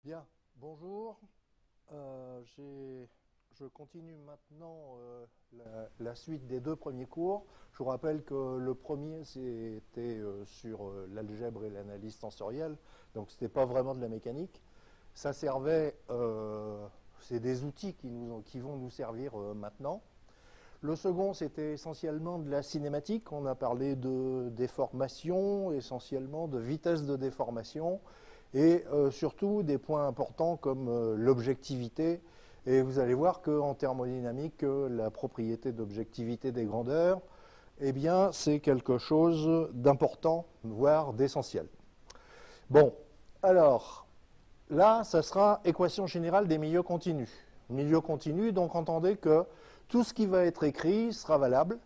Bien, bonjour. Je continue maintenant la suite des deux premiers cours. Je vous rappelle que le premier, c'était sur l'algèbre et l'analyse sensorielle, donc ce n'était pas vraiment de la mécanique. Ça servait, c'est des outils qui vont nous servir maintenant. Le second, c'était essentiellement de la cinématique. On a parlé de déformation, essentiellement de vitesse de déformation, et surtout des points importants comme l'objectivité. Et vous allez voir qu'en thermodynamique, la propriété d'objectivité des grandeurs, eh bien, c'est quelque chose d'important, voire d'essentiel. Bon, alors, là, ça sera équation générale des milieux continus. Milieu continu, donc entendez que tout ce qui va être écrit sera valable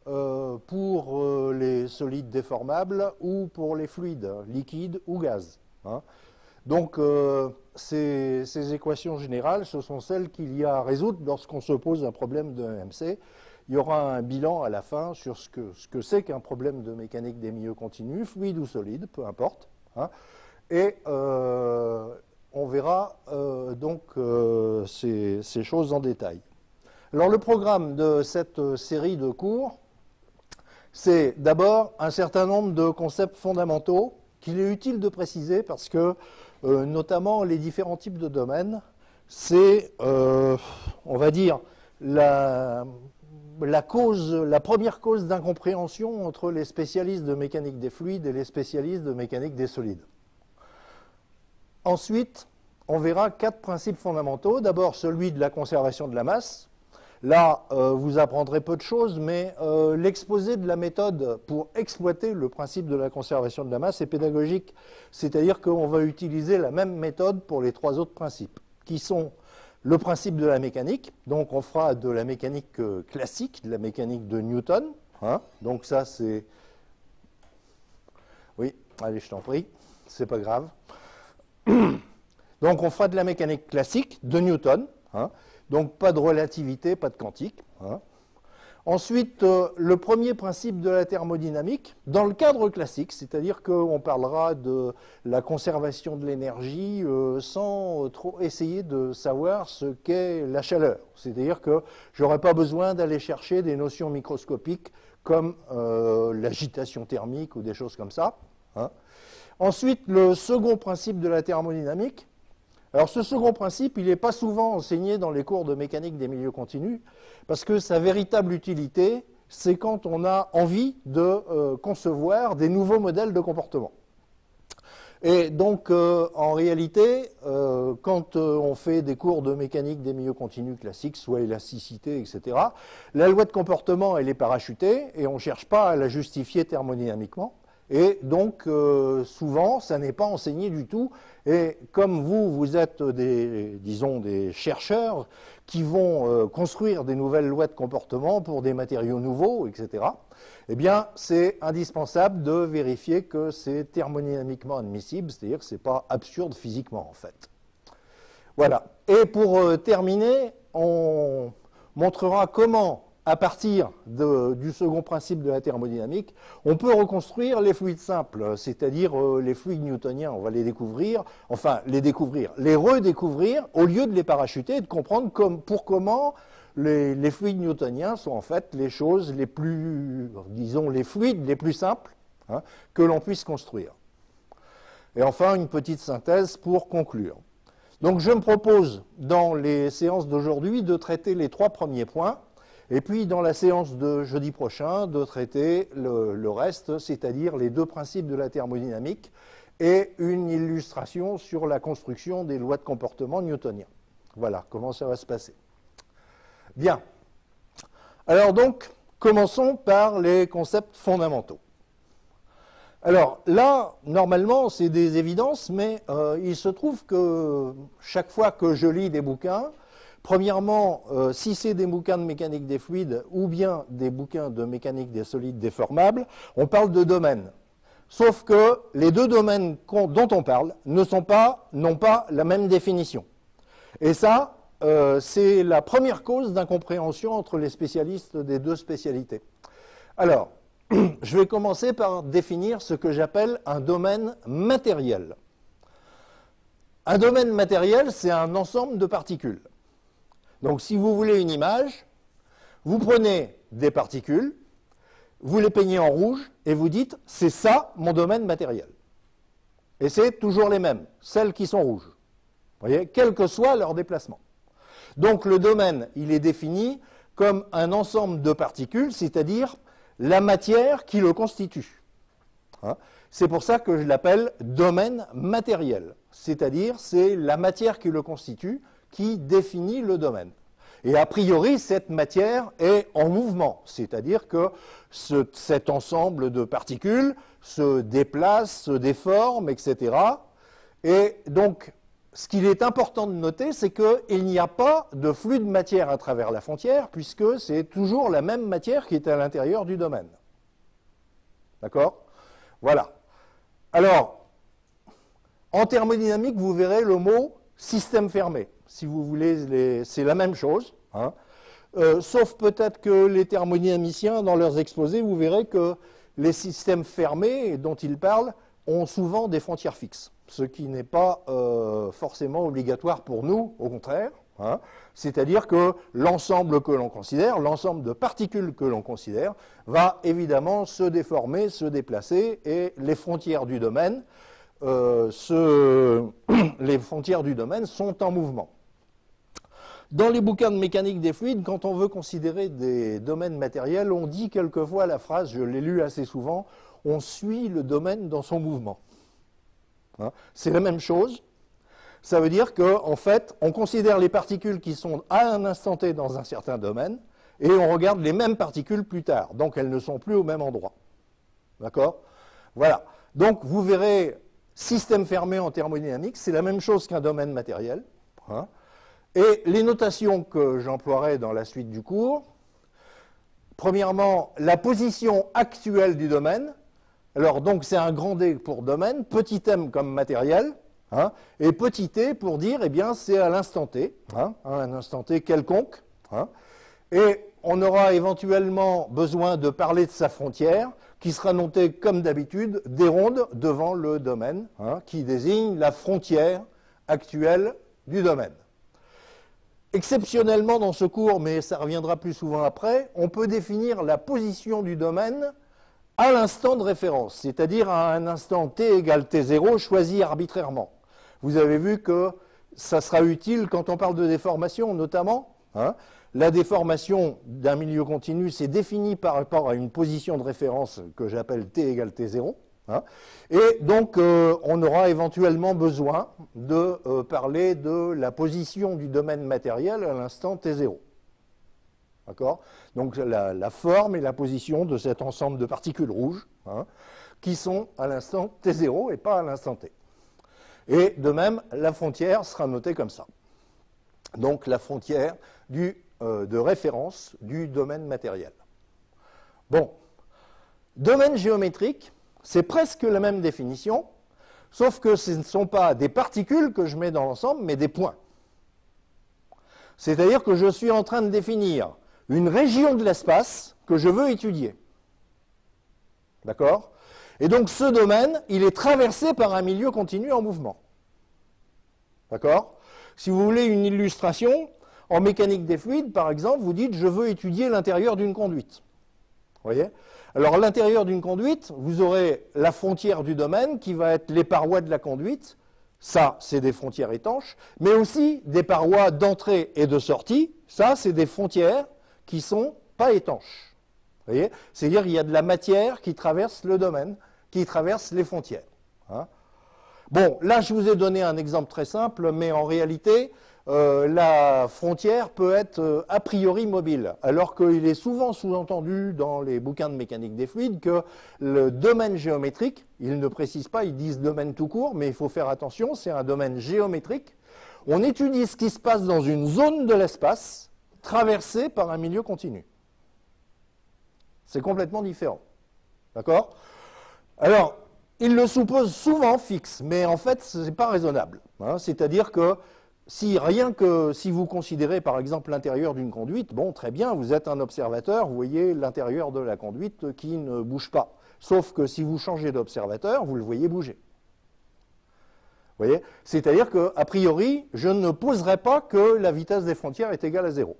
pour les solides déformables ou pour les fluides, liquides ou gaz. Hein. Donc, ces équations générales, ce sont celles qu'il y a à résoudre lorsqu'on se pose un problème de MC. Il y aura un bilan à la fin sur ce que c'est qu'un problème de mécanique des milieux continus, fluide ou solide, peu importe. Hein. Et on verra donc ces choses en détail. Alors, le programme de cette série de cours, c'est d'abord un certain nombre de concepts fondamentaux qu'il est utile de préciser parce que, notamment, les différents types de domaines, c'est, on va dire, la première cause d'incompréhension entre les spécialistes de mécanique des fluides et les spécialistes de mécanique des solides. Ensuite, on verra 4 principes fondamentaux. D'abord, celui de la conservation de la masse. Là, vous apprendrez peu de choses, mais l'exposé de la méthode pour exploiter le principe de la conservation de la masse est pédagogique. C'est-à-dire qu'on va utiliser la même méthode pour les 3 autres principes, qui sont le principe de la mécanique. Donc, on fera de la mécanique classique, de la mécanique de Newton. Hein. Donc, ça, c'est... Oui, allez, je t'en prie, c'est pas grave. Donc, on fera de la mécanique classique de Newton. Hein. Donc, pas de relativité, pas de quantique. Hein. Ensuite, le premier principe de la thermodynamique, dans le cadre classique, c'est-à-dire qu'on parlera de la conservation de l'énergie sans trop essayer de savoir ce qu'est la chaleur. C'est-à-dire que je n'aurai pas besoin d'aller chercher des notions microscopiques comme l'agitation thermique ou des choses comme ça. Hein. Ensuite, le second principe de la thermodynamique. Alors, ce second principe, il n'est pas souvent enseigné dans les cours de mécanique des milieux continus, parce que sa véritable utilité, c'est quand on a envie de concevoir des nouveaux modèles de comportement. Et donc, en réalité, quand on fait des cours de mécanique des milieux continus classiques, soit élasticité, etc., la loi de comportement, elle est parachutée, et on ne cherche pas à la justifier thermodynamiquement. Et donc, souvent, ça n'est pas enseigné du tout. Et comme vous êtes disons, des chercheurs qui vont construire des nouvelles lois de comportement pour des matériaux nouveaux, etc., eh bien, c'est indispensable de vérifier que c'est thermodynamiquement admissible, c'est-à-dire que ce n'est pas absurde physiquement, en fait. Voilà. Et pour terminer, on montrera comment, à partir du second principe de la thermodynamique, on peut reconstruire les fluides simples, c'est-à-dire les fluides newtoniens. On va les découvrir, enfin les redécouvrir, au lieu de les parachuter et de comprendre comment les fluides newtoniens sont en fait les choses les plus, disons, les fluides les plus simples hein, que l'on puisse construire. Et enfin, une petite synthèse pour conclure. Donc je me propose, dans les séances d'aujourd'hui, de traiter les 3 premiers points. Et puis, dans la séance de jeudi prochain, de traiter le reste, c'est-à-dire les 2 principes de la thermodynamique et une illustration sur la construction des lois de comportement newtoniens. Voilà comment ça va se passer. Bien. Alors donc, commençons par les concepts fondamentaux. Alors là, normalement, c'est des évidences, mais il se trouve que chaque fois que je lis des bouquins, premièrement, si c'est des bouquins de mécanique des fluides ou bien des bouquins de mécanique des solides déformables, on parle de domaines. Sauf que les 2 domaines dont on parle n'ont pas la même définition. Et ça, c'est la première cause d'incompréhension entre les spécialistes des 2 spécialités. Alors, je vais commencer par définir ce que j'appelle un domaine matériel. Un domaine matériel, c'est un ensemble de particules. Donc si vous voulez une image, vous prenez des particules, vous les peignez en rouge et vous dites « c'est ça mon domaine matériel ». Et c'est toujours les mêmes, celles qui sont rouges, vous voyez, quel que soit leur déplacement. Donc le domaine, il est défini comme un ensemble de particules, c'est-à-dire la matière qui le constitue. Hein? C'est pour ça que je l'appelle domaine matériel, c'est-à-dire c'est la matière qui le constitue qui définit le domaine. Et a priori, cette matière est en mouvement, c'est-à-dire que cet ensemble de particules se déplace, se déforme, etc. Et donc, ce qu'il est important de noter, c'est qu'il n'y a pas de flux de matière à travers la frontière, puisque c'est toujours la même matière qui est à l'intérieur du domaine. D'accord? Voilà. Alors, en thermodynamique, vous verrez le mot système fermé. Si vous voulez, c'est la même chose. Hein. Sauf peut-être que les thermodynamiciens, dans leurs exposés, vous verrez que les systèmes fermés dont ils parlent ont souvent des frontières fixes, ce qui n'est pas forcément obligatoire pour nous, au contraire. Hein. C'est-à-dire que l'ensemble que l'on considère, l'ensemble de particules que l'on considère, va évidemment se déformer, se déplacer, et les frontières du domaine, les frontières du domaine sont en mouvement. Dans les bouquins de mécanique des fluides, quand on veut considérer des domaines matériels, on dit quelquefois la phrase, je l'ai lu assez souvent, on suit le domaine dans son mouvement. Hein, c'est la même chose. Ça veut dire qu'en fait, on considère les particules qui sont à un instant T dans un certain domaine, et on regarde les mêmes particules plus tard. Donc elles ne sont plus au même endroit. D'accord? Voilà. Donc vous verrez, système fermé en thermodynamique, c'est la même chose qu'un domaine matériel. Hein. Et les notations que j'emploierai dans la suite du cours, premièrement, la position actuelle du domaine. Alors, donc, c'est un grand D pour domaine, petit m comme matériel, hein, et petit t pour dire, eh bien, c'est à l'instant t, hein, un instant t quelconque. Hein, et on aura éventuellement besoin de parler de sa frontière, qui sera notée, comme d'habitude, des rondes devant le domaine, hein, qui désigne la frontière actuelle du domaine. Exceptionnellement dans ce cours, mais ça reviendra plus souvent après, on peut définir la position du domaine à l'instant de référence, c'est-à-dire à un instant t égale t0 choisi arbitrairement. Vous avez vu que ça sera utile quand on parle de déformation notamment. Hein, la déformation d'un milieu continu, c'est défini par rapport à une position de référence que j'appelle t égale t0. Hein, et donc, on aura éventuellement besoin de parler de la position du domaine matériel à l'instant t0. D'accord? Donc, la forme et la position de cet ensemble de particules rouges, hein, qui sont à l'instant t0 et pas à l'instant t. Et de même, la frontière sera notée comme ça. Donc, la frontière de référence du domaine matériel. Bon, domaine géométrique, c'est presque la même définition, sauf que ce ne sont pas des particules que je mets dans l'ensemble, mais des points. C'est-à-dire que je suis en train de définir une région de l'espace que je veux étudier. D'accord? Et donc ce domaine, il est traversé par un milieu continu en mouvement. D'accord? Si vous voulez une illustration, en mécanique des fluides, par exemple, vous dites « je veux étudier l'intérieur d'une conduite ». Vous voyez? Alors, à l'intérieur d'une conduite, vous aurez la frontière du domaine qui va être les parois de la conduite. Ça, c'est des frontières étanches. Mais aussi des parois d'entrée et de sortie. Ça, c'est des frontières qui ne sont pas étanches. Vous voyez? C'est-à-dire qu'il y a de la matière qui traverse le domaine, qui traverse les frontières. Hein? Bon, là, je vous ai donné un exemple très simple, mais en réalité, la frontière peut être a priori mobile, alors qu'il est souvent sous-entendu dans les bouquins de mécanique des fluides que le domaine géométrique, ils ne précisent pas, ils disent domaine tout court, mais il faut faire attention, c'est un domaine géométrique. On étudie ce qui se passe dans une zone de l'espace traversée par un milieu continu. C'est complètement différent. D'accord? Alors, ils le supposent souvent fixe, mais en fait, ce n'est pas raisonnable. Hein, c'est-à-dire que rien que si vous considérez par exemple l'intérieur d'une conduite, bon, très bien, vous êtes un observateur, vous voyez l'intérieur de la conduite qui ne bouge pas. Sauf que si vous changez d'observateur, vous le voyez bouger. voyez? C'est-à-dire qu'a priori, je ne poserai pas que la vitesse des frontières est égale à 0.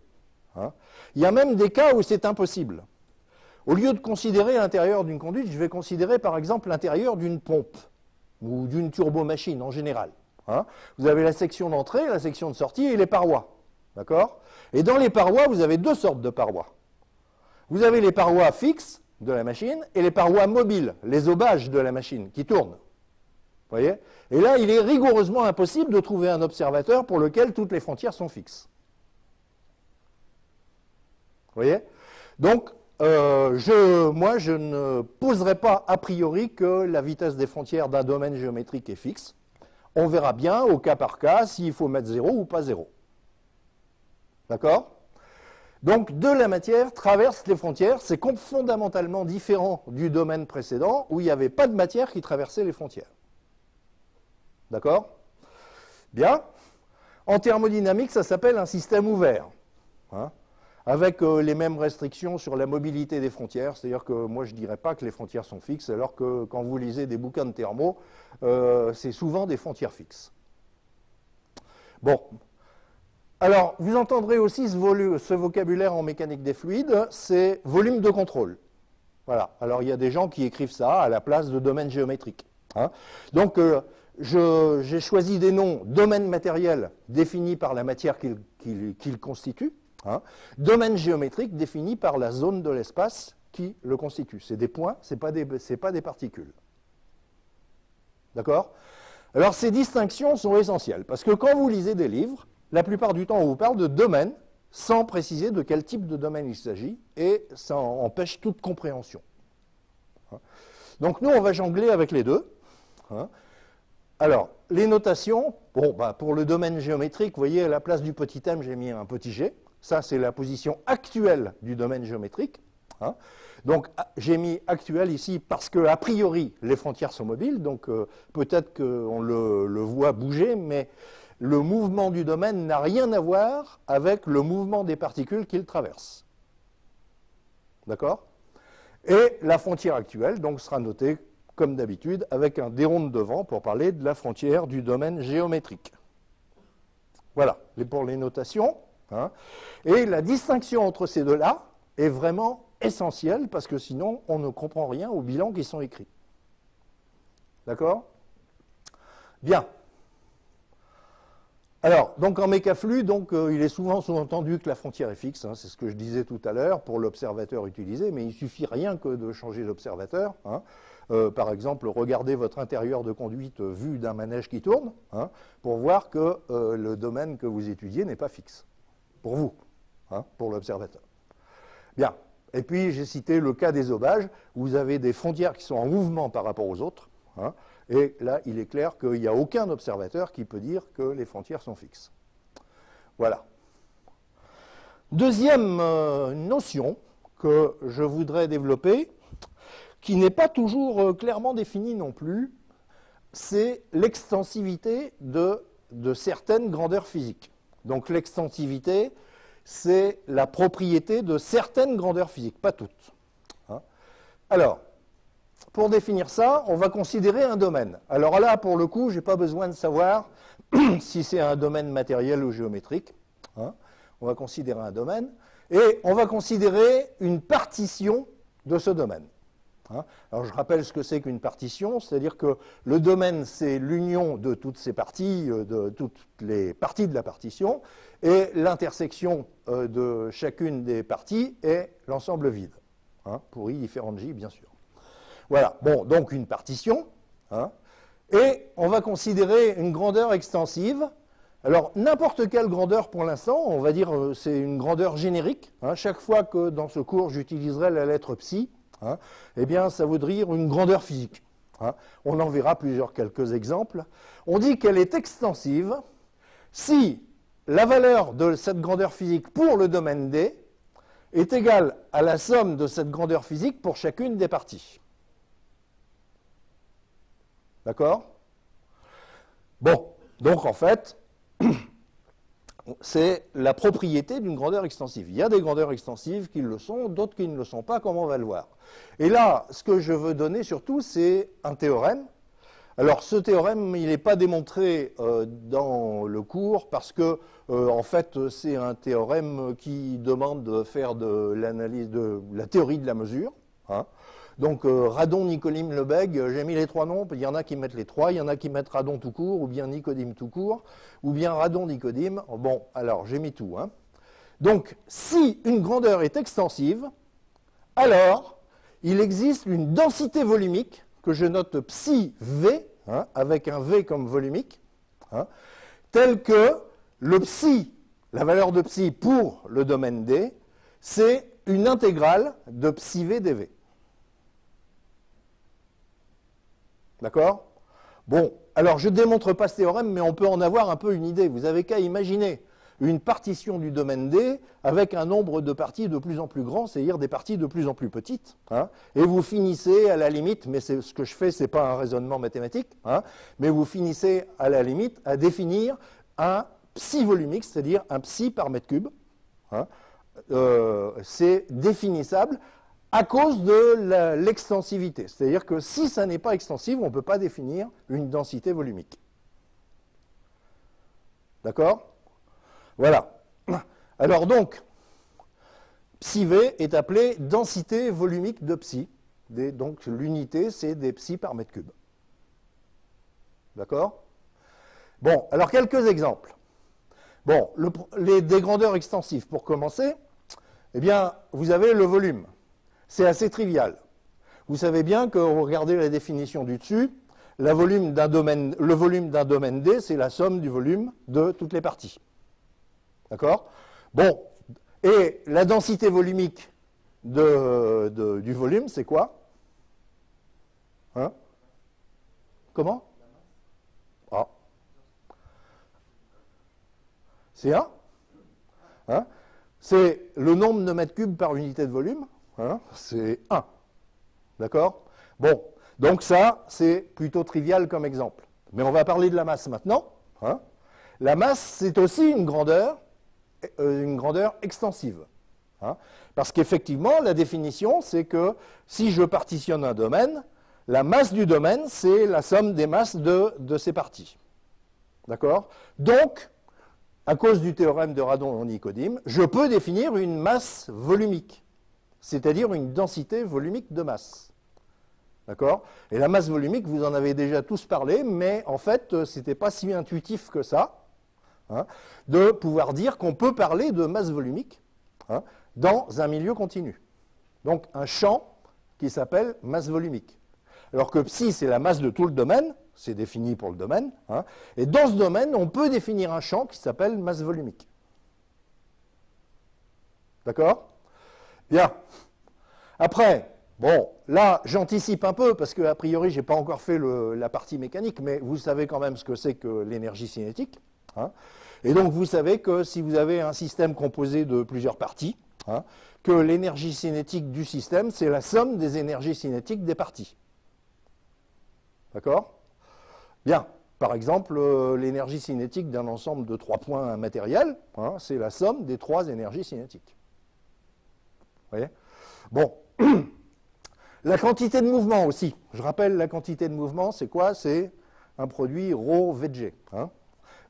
Hein. Il y a même des cas où c'est impossible. Au lieu de considérer l'intérieur d'une conduite, je vais considérer par exemple l'intérieur d'une pompe ou d'une turbomachine en général. Hein. Vous avez la section d'entrée, la section de sortie et les parois. D'accord? Et dans les parois, vous avez deux sortes de parois. Vous avez les parois fixes de la machine et les parois mobiles, les aubages de la machine qui tournent. Vous voyez? Et là, il est rigoureusement impossible de trouver un observateur pour lequel toutes les frontières sont fixes. Vous voyez? Donc, moi, je ne poserai pas a priori que la vitesse des frontières d'un domaine géométrique est fixe. On verra bien au cas par cas s'il faut mettre 0 ou pas 0. D'accord? Donc, de la matière traverse les frontières. C'est fondamentalement différent du domaine précédent où il n'y avait pas de matière qui traversait les frontières. D'accord? Bien. En thermodynamique, ça s'appelle un système ouvert. Hein, avec les mêmes restrictions sur la mobilité des frontières. C'est-à-dire que moi, je ne dirais pas que les frontières sont fixes, alors que quand vous lisez des bouquins de thermo, c'est souvent des frontières fixes. Bon. Alors, vous entendrez aussi ce vocabulaire en mécanique des fluides, c'est volume de contrôle. Voilà. Alors, il y a des gens qui écrivent ça à la place de domaine géométrique. Hein. Donc, j'ai choisi des noms domaine matériel défini par la matière qu'il constitue, hein. Domaine géométrique défini par la zone de l'espace qui le constitue. C'est des points, ce n'est pas des particules. D'accord? Alors, ces distinctions sont essentielles, parce que quand vous lisez des livres, la plupart du temps, on vous parle de domaine, sans préciser de quel type de domaine il s'agit, et ça empêche toute compréhension. Donc nous, on va jongler avec les deux. Alors, les notations, bon, pour le domaine géométrique, vous voyez, à la place du petit m, j'ai mis un petit g. Ça, c'est la position actuelle du domaine géométrique. Donc, j'ai mis actuel ici parce que, a priori, les frontières sont mobiles, donc peut-être qu'on le voit bouger, mais le mouvement du domaine n'a rien à voir avec le mouvement des particules qu'il traverse. D'accord? Et la frontière actuelle, donc, sera notée, comme d'habitude, avec un déronde devant pour parler de la frontière du domaine géométrique. Voilà, pour les notations. Hein. Et la distinction entre ces deux-là est vraiment essentielle, parce que sinon, on ne comprend rien aux bilans qui sont écrits. D'accord? Bien. Alors, donc en mécaflux, il est souvent sous-entendu que la frontière est fixe, hein, c'est ce que je disais tout à l'heure pour l'observateur utilisé, mais il suffit rien que de changer l'observateur. Hein. Par exemple, regardez votre intérieur de conduite vu d'un manège qui tourne, hein, pour voir que le domaine que vous étudiez n'est pas fixe, pour vous, hein, pour l'observateur. Bien, et puis j'ai cité le cas des aubages, où vous avez des frontières qui sont en mouvement par rapport aux autres, hein, et là, il est clair qu'il n'y a aucun observateur qui peut dire que les frontières sont fixes. Voilà. Deuxième notion que je voudrais développer, qui n'est pas toujours clairement définie non plus, c'est l'extensivité de certaines grandeurs physiques. Donc l'extensivité, c'est la propriété de certaines grandeurs physiques, pas toutes. Hein. Alors, pour définir ça, on va considérer un domaine. Alors là, pour le coup, je n'ai pas besoin de savoir si c'est un domaine matériel ou géométrique. Hein. On va considérer un domaine. Et on va considérer une partition de ce domaine. Hein. Alors je rappelle ce que c'est qu'une partition, c'est-à-dire que le domaine, c'est l'union de toutes ces parties, de toutes les parties de la partition, et l'intersection de chacune des parties est l'ensemble vide, hein, pour i différentes j, bien sûr. Voilà, bon, donc une partition, hein, et on va considérer une grandeur extensive. Alors, n'importe quelle grandeur pour l'instant, on va dire c'est une grandeur générique. Hein, chaque fois que dans ce cours j'utiliserai la lettre psi, hein, eh bien, ça veut dire une grandeur physique. Hein. On en verra quelques exemples. On dit qu'elle est extensive si la valeur de cette grandeur physique pour le domaine D est égale à la somme de cette grandeur physique pour chacune des parties. D'accord? Bon, donc en fait, c'est la propriété d'une grandeur extensive. Il y a des grandeurs extensives qui le sont, d'autres qui ne le sont pas, comme on va le voir. Et là, ce que je veux donner surtout, c'est un théorème. Alors ce théorème, il n'est pas démontré dans le cours parce que en fait c'est un théorème qui demande de faire de l'analyse de la théorie de la mesure. Hein. Donc Radon, Nicodim, Lebesgue, j'ai mis les trois noms, il y en a qui mettent les trois, il y en a qui mettent Radon tout court, ou bien Nicodim tout court, ou bien Radon, Nicodim. Bon, alors j'ai mis tout. Hein. Donc si une grandeur est extensive, alors il existe une densité volumique que je note psi V, hein, avec un V comme volumique, hein, tel que le psi, la valeur de psi pour le domaine D, c'est une intégrale de psi V dV. D'accord? Bon, alors je ne démontre pas ce théorème, mais on peut en avoir un peu une idée. Vous avez qu'à imaginer une partition du domaine D avec un nombre de parties de plus en plus grand, c'est-à-dire des parties de plus en plus petites, hein, et vous finissez à la limite, mais ce que je fais, ce n'est pas un raisonnement mathématique, hein, mais vous finissez à la limite à définir un psi volumique, c'est-à-dire un psi par mètre cube. Hein, c'est définissable à cause de l'extensivité. C'est-à-dire que si ça n'est pas extensif, on ne peut pas définir une densité volumique. D'accord ? Voilà. Alors donc, psi V est appelé densité volumique de psi. Donc l'unité, c'est des psi par mètre cube. D'accord? Bon, alors quelques exemples. Bon, des grandeurs extensives, pour commencer, eh bien, vous avez le volume. C'est assez trivial. Vous savez bien que, regardez la définition du dessus, le volume d'un domaine D, c'est la somme du volume de toutes les parties. D'accord? Bon, et la densité volumique du volume, c'est quoi? Hein? Comment? Ah. C'est 1? Hein? C'est le nombre de mètres cubes par unité de volume. Hein? C'est 1. D'accord? Bon, donc ça, c'est plutôt trivial comme exemple. Mais on va parler de la masse maintenant. Hein? La masse, c'est aussi une grandeur extensive. Hein, parce qu'effectivement, la définition, c'est que si je partitionne un domaine, la masse du domaine, c'est la somme des masses de ses parties. D'accord? Donc, à cause du théorème de Radon-Nicodim, je peux définir une masse volumique, c'est-à-dire une densité volumique de masse. D'accord? Et la masse volumique, vous en avez déjà tous parlé, mais en fait, ce n'était pas si intuitif que ça. Hein, de pouvoir dire qu'on peut parler de masse volumique, hein, dans un milieu continu. Donc un champ qui s'appelle masse volumique. Alors que psi, c'est la masse de tout le domaine, c'est défini pour le domaine, hein, et dans ce domaine, on peut définir un champ qui s'appelle masse volumique. D'accord? Bien. Après, bon, là, j'anticipe un peu, parce qu'a priori, je n'ai pas encore fait la partie mécanique, mais vous savez quand même ce que c'est que l'énergie cinétique. Hein. Et donc vous savez que si vous avez un système composé de plusieurs parties, hein, que l'énergie cinétique du système, c'est la somme des énergies cinétiques des parties. D'accord? Bien. Par exemple, l'énergie cinétique d'un ensemble de 3 points matériels, hein, c'est la somme des 3 énergies cinétiques. Vous voyez? Bon. La quantité de mouvement aussi. Je rappelle, la quantité de mouvement, c'est quoi? C'est un produit ρ Vg. Hein.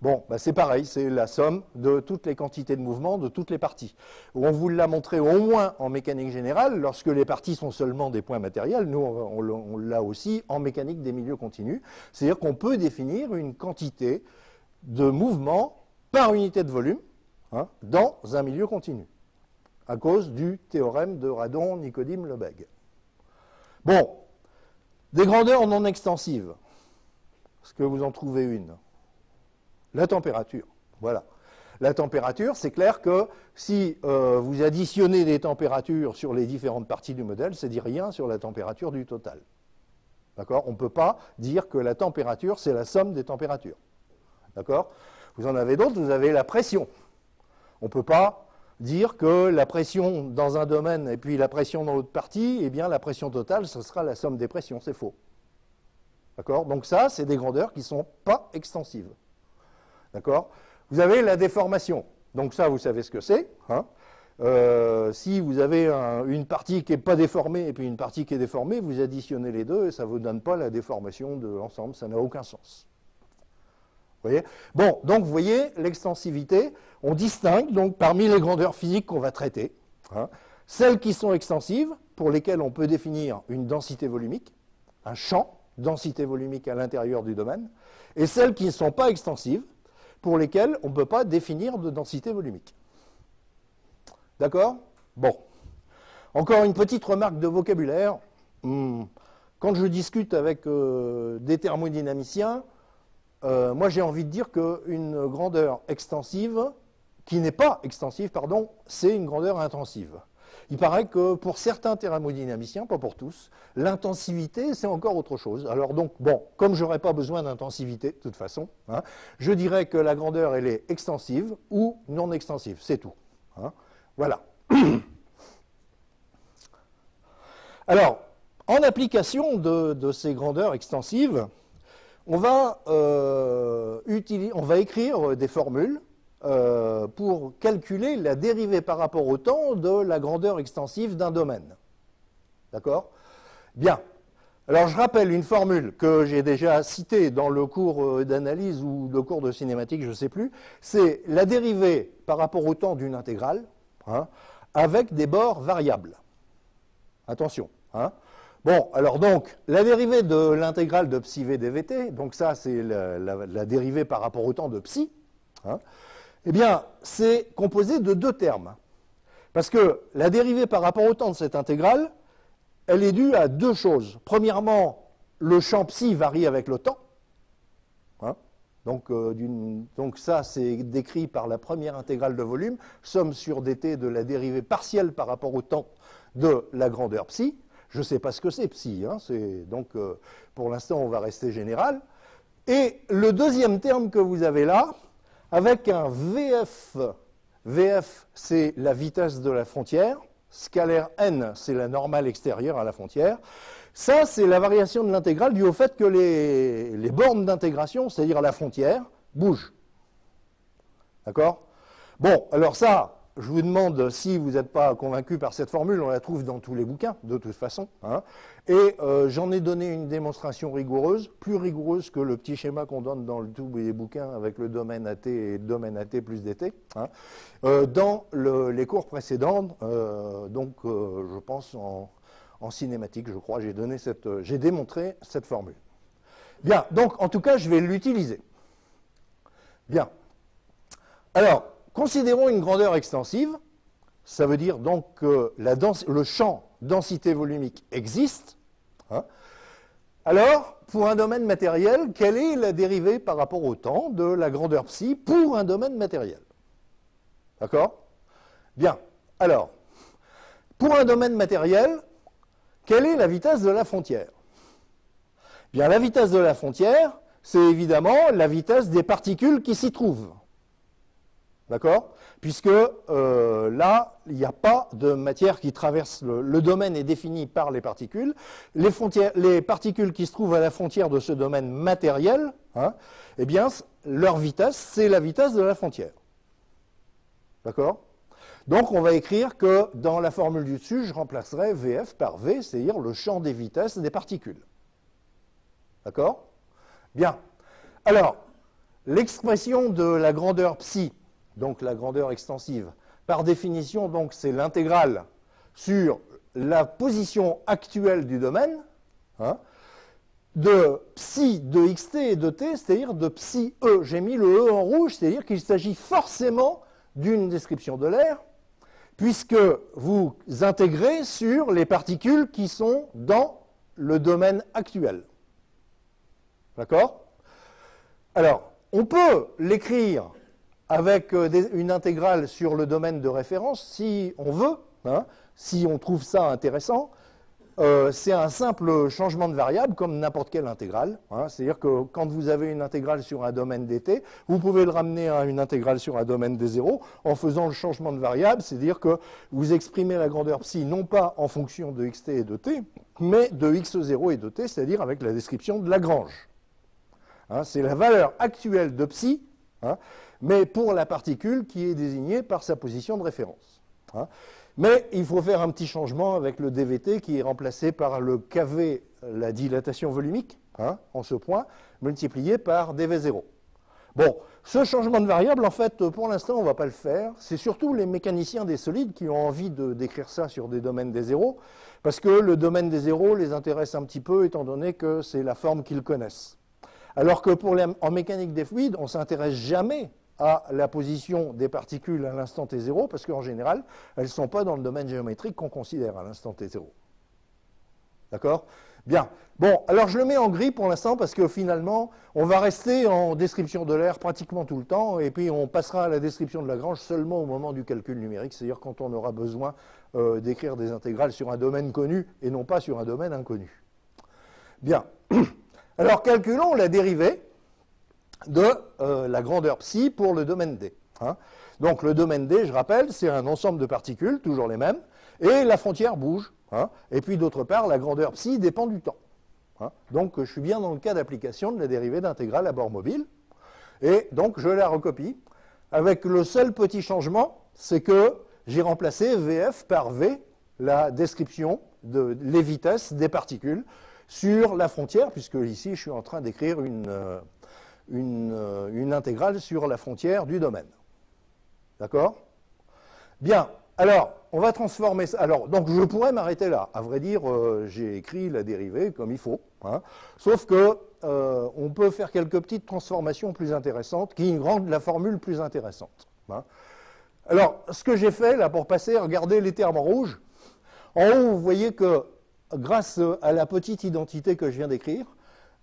Bon, bah c'est pareil, c'est la somme de toutes les quantités de mouvement de toutes les parties. On vous l'a montré au moins en mécanique générale, lorsque les parties sont seulement des points matériels, nous on l'a aussi en mécanique des milieux continus, c'est-à-dire qu'on peut définir une quantité de mouvement par unité de volume, hein, dans un milieu continu, à cause du théorème de Radon-Nicodim-Lebesgue. Bon, des grandeurs non extensives, est-ce que vous en trouvez une? La température, voilà. La température, c'est clair que si vous additionnez des températures sur les différentes parties du modèle, ça ne dit rien sur la température du total. D'accord? On ne peut pas dire que la température, c'est la somme des températures. D'accord? Vous en avez d'autres, vous avez la pression. On ne peut pas dire que la pression dans un domaine et puis la pression dans l'autre partie, eh bien la pression totale, ce sera la somme des pressions, c'est faux. D'accord? Donc ça, c'est des grandeurs qui ne sont pas extensives. D'accord? Vous avez la déformation. Donc ça, vous savez ce que c'est. Hein? Si vous avez une partie qui n'est pas déformée et puis une partie qui est déformée, vous additionnez les deux et ça ne vous donne pas la déformation de l'ensemble, ça n'a aucun sens. Vous voyez? Bon, donc vous voyez, l'extensivité, on distingue donc parmi les grandeurs physiques qu'on va traiter, hein, celles qui sont extensives, pour lesquelles on peut définir une densité volumique, un champ densité volumique à l'intérieur du domaine, et celles qui ne sont pas extensives, pour lesquelles on ne peut pas définir de densité volumique. D'accord? Bon. Encore une petite remarque de vocabulaire. Quand je discute avec des thermodynamiciens, moi j'ai envie de dire qu'une grandeur extensive, qui n'est pas extensive, pardon, c'est une grandeur intensive. Il paraît que pour certains thermodynamiciens, pas pour tous, l'intensivité, c'est encore autre chose. Alors donc, bon, comme je n'aurais pas besoin d'intensivité, de toute façon, hein, je dirais que la grandeur, elle est extensive ou non extensive, c'est tout. Hein. Voilà. Alors, en application de ces grandeurs extensives, on va écrire des formules pour calculer la dérivée par rapport au temps de la grandeur extensive d'un domaine. D'accord? Bien. Alors je rappelle une formule que j'ai déjà citée dans le cours d'analyse ou le cours de cinématique, je ne sais plus. C'est la dérivée par rapport au temps d'une intégrale, hein, avec des bords variables. Attention. Hein. Bon, alors donc, la dérivée de l'intégrale de psi v dvt, donc ça c'est la dérivée par rapport au temps de psi, hein, eh bien, c'est composé de deux termes. Parce que la dérivée par rapport au temps de cette intégrale, elle est due à deux choses. Premièrement, le champ psi varie avec le temps. Hein, donc ça, c'est décrit par la première intégrale de volume, somme sur dt de la dérivée partielle par rapport au temps de la grandeur psi. Je ne sais pas ce que c'est psi, hein, donc pour l'instant, on va rester général. Et le deuxième terme que vous avez là, avec un VF. VF, c'est la vitesse de la frontière. Scalaire n, c'est la normale extérieure à la frontière. Ça, c'est la variation de l'intégrale due au fait que les bornes d'intégration, c'est-à-dire la frontière, bougent. D'accord? Bon, alors ça, je vous demande si vous n'êtes pas convaincu par cette formule, on la trouve dans tous les bouquins, de toute façon. Hein, et j'en ai donné une démonstration rigoureuse, plus rigoureuse que le petit schéma qu'on donne dans tous les bouquins avec le domaine AT et le domaine AT plus DT. Hein, dans les cours précédents, je pense en cinématique, je crois, j'ai démontré cette formule. Bien, donc en tout cas, je vais l'utiliser. Bien. Alors, considérons une grandeur extensive, ça veut dire donc que le champ densité volumique existe. Hein. Alors, pour un domaine matériel, quelle est la dérivée par rapport au temps de la grandeur psi pour un domaine matériel? D'accord? Bien. Alors, pour un domaine matériel, quelle est la vitesse de la frontière? Bien, la vitesse de la frontière, c'est évidemment la vitesse des particules qui s'y trouvent. D'accord? Puisque là, il n'y a pas de matière qui traverse le domaine est défini par les particules. Les particules qui se trouvent à la frontière de ce domaine matériel, hein, eh bien, leur vitesse, c'est la vitesse de la frontière. D'accord? Donc, on va écrire que dans la formule du dessus, je remplacerai VF par V, c'est-à-dire le champ des vitesses des particules. D'accord? Bien. Alors, l'expression de la grandeur psi, donc la grandeur extensive, par définition, donc c'est l'intégrale sur la position actuelle du domaine, hein, de psi de xt et de t, c'est-à-dire de psi e. J'ai mis le e en rouge, c'est-à-dire qu'il s'agit forcément d'une description de l'air, puisque vous intégrez sur les particules qui sont dans le domaine actuel. D'accord? Alors, on peut l'écrire avec une intégrale sur le domaine de référence, si on veut, hein, si on trouve ça intéressant. C'est un simple changement de variable, comme n'importe quelle intégrale. Hein, c'est-à-dire que quand vous avez une intégrale sur un domaine dt, vous pouvez le ramener à une intégrale sur un domaine d0 en faisant le changement de variable, c'est-à-dire que vous exprimez la grandeur psi non pas en fonction de xt et de t, mais de x0 et de t, c'est-à-dire avec la description de Lagrange. Hein, c'est la valeur actuelle de psi, hein, mais pour la particule qui est désignée par sa position de référence. hein. Mais il faut faire un petit changement avec le DVT qui est remplacé par le KV, la dilatation volumique, hein, en ce point, multiplié par dV0. Bon, ce changement de variable, en fait, pour l'instant, on ne va pas le faire. C'est surtout les mécaniciens des solides qui ont envie de décrire ça sur des domaines des zéros, parce que le domaine des zéros les intéresse un petit peu, étant donné que c'est la forme qu'ils connaissent. Alors que en mécanique des fluides, on ne s'intéresse jamais à la position des particules à l'instant t0, parce qu'en général, elles ne sont pas dans le domaine géométrique qu'on considère à l'instant t0. D'accord ? Bien. Bon, alors je le mets en gris pour l'instant, parce que finalement, on va rester en description de l'air pratiquement tout le temps, et puis on passera à la description de Lagrange seulement au moment du calcul numérique, c'est-à-dire quand on aura besoin d'écrire des intégrales sur un domaine connu, et non pas sur un domaine inconnu. Bien. Alors calculons la dérivée de la grandeur psi pour le domaine D. Hein. Donc le domaine D, je rappelle, c'est un ensemble de particules, toujours les mêmes, et la frontière bouge. Hein. Et puis d'autre part, la grandeur psi dépend du temps. Hein. Donc je suis bien dans le cas d'application de la dérivée d'intégrale à bord mobile. Et donc je la recopie, avec le seul petit changement, c'est que j'ai remplacé VF par V, la description les vitesses des particules, sur la frontière, puisque ici je suis en train d'écrire une intégrale sur la frontière du domaine. D'accord ? Bien, alors on va transformer ça. Alors, donc je pourrais m'arrêter là. À vrai dire, j'ai écrit la dérivée comme il faut. Hein. Sauf que on peut faire quelques petites transformations plus intéressantes qui rendent la formule plus intéressante. Hein. Alors, ce que j'ai fait là pour passer, regardez les termes en rouge. En haut, vous voyez que grâce à la petite identité que je viens d'écrire,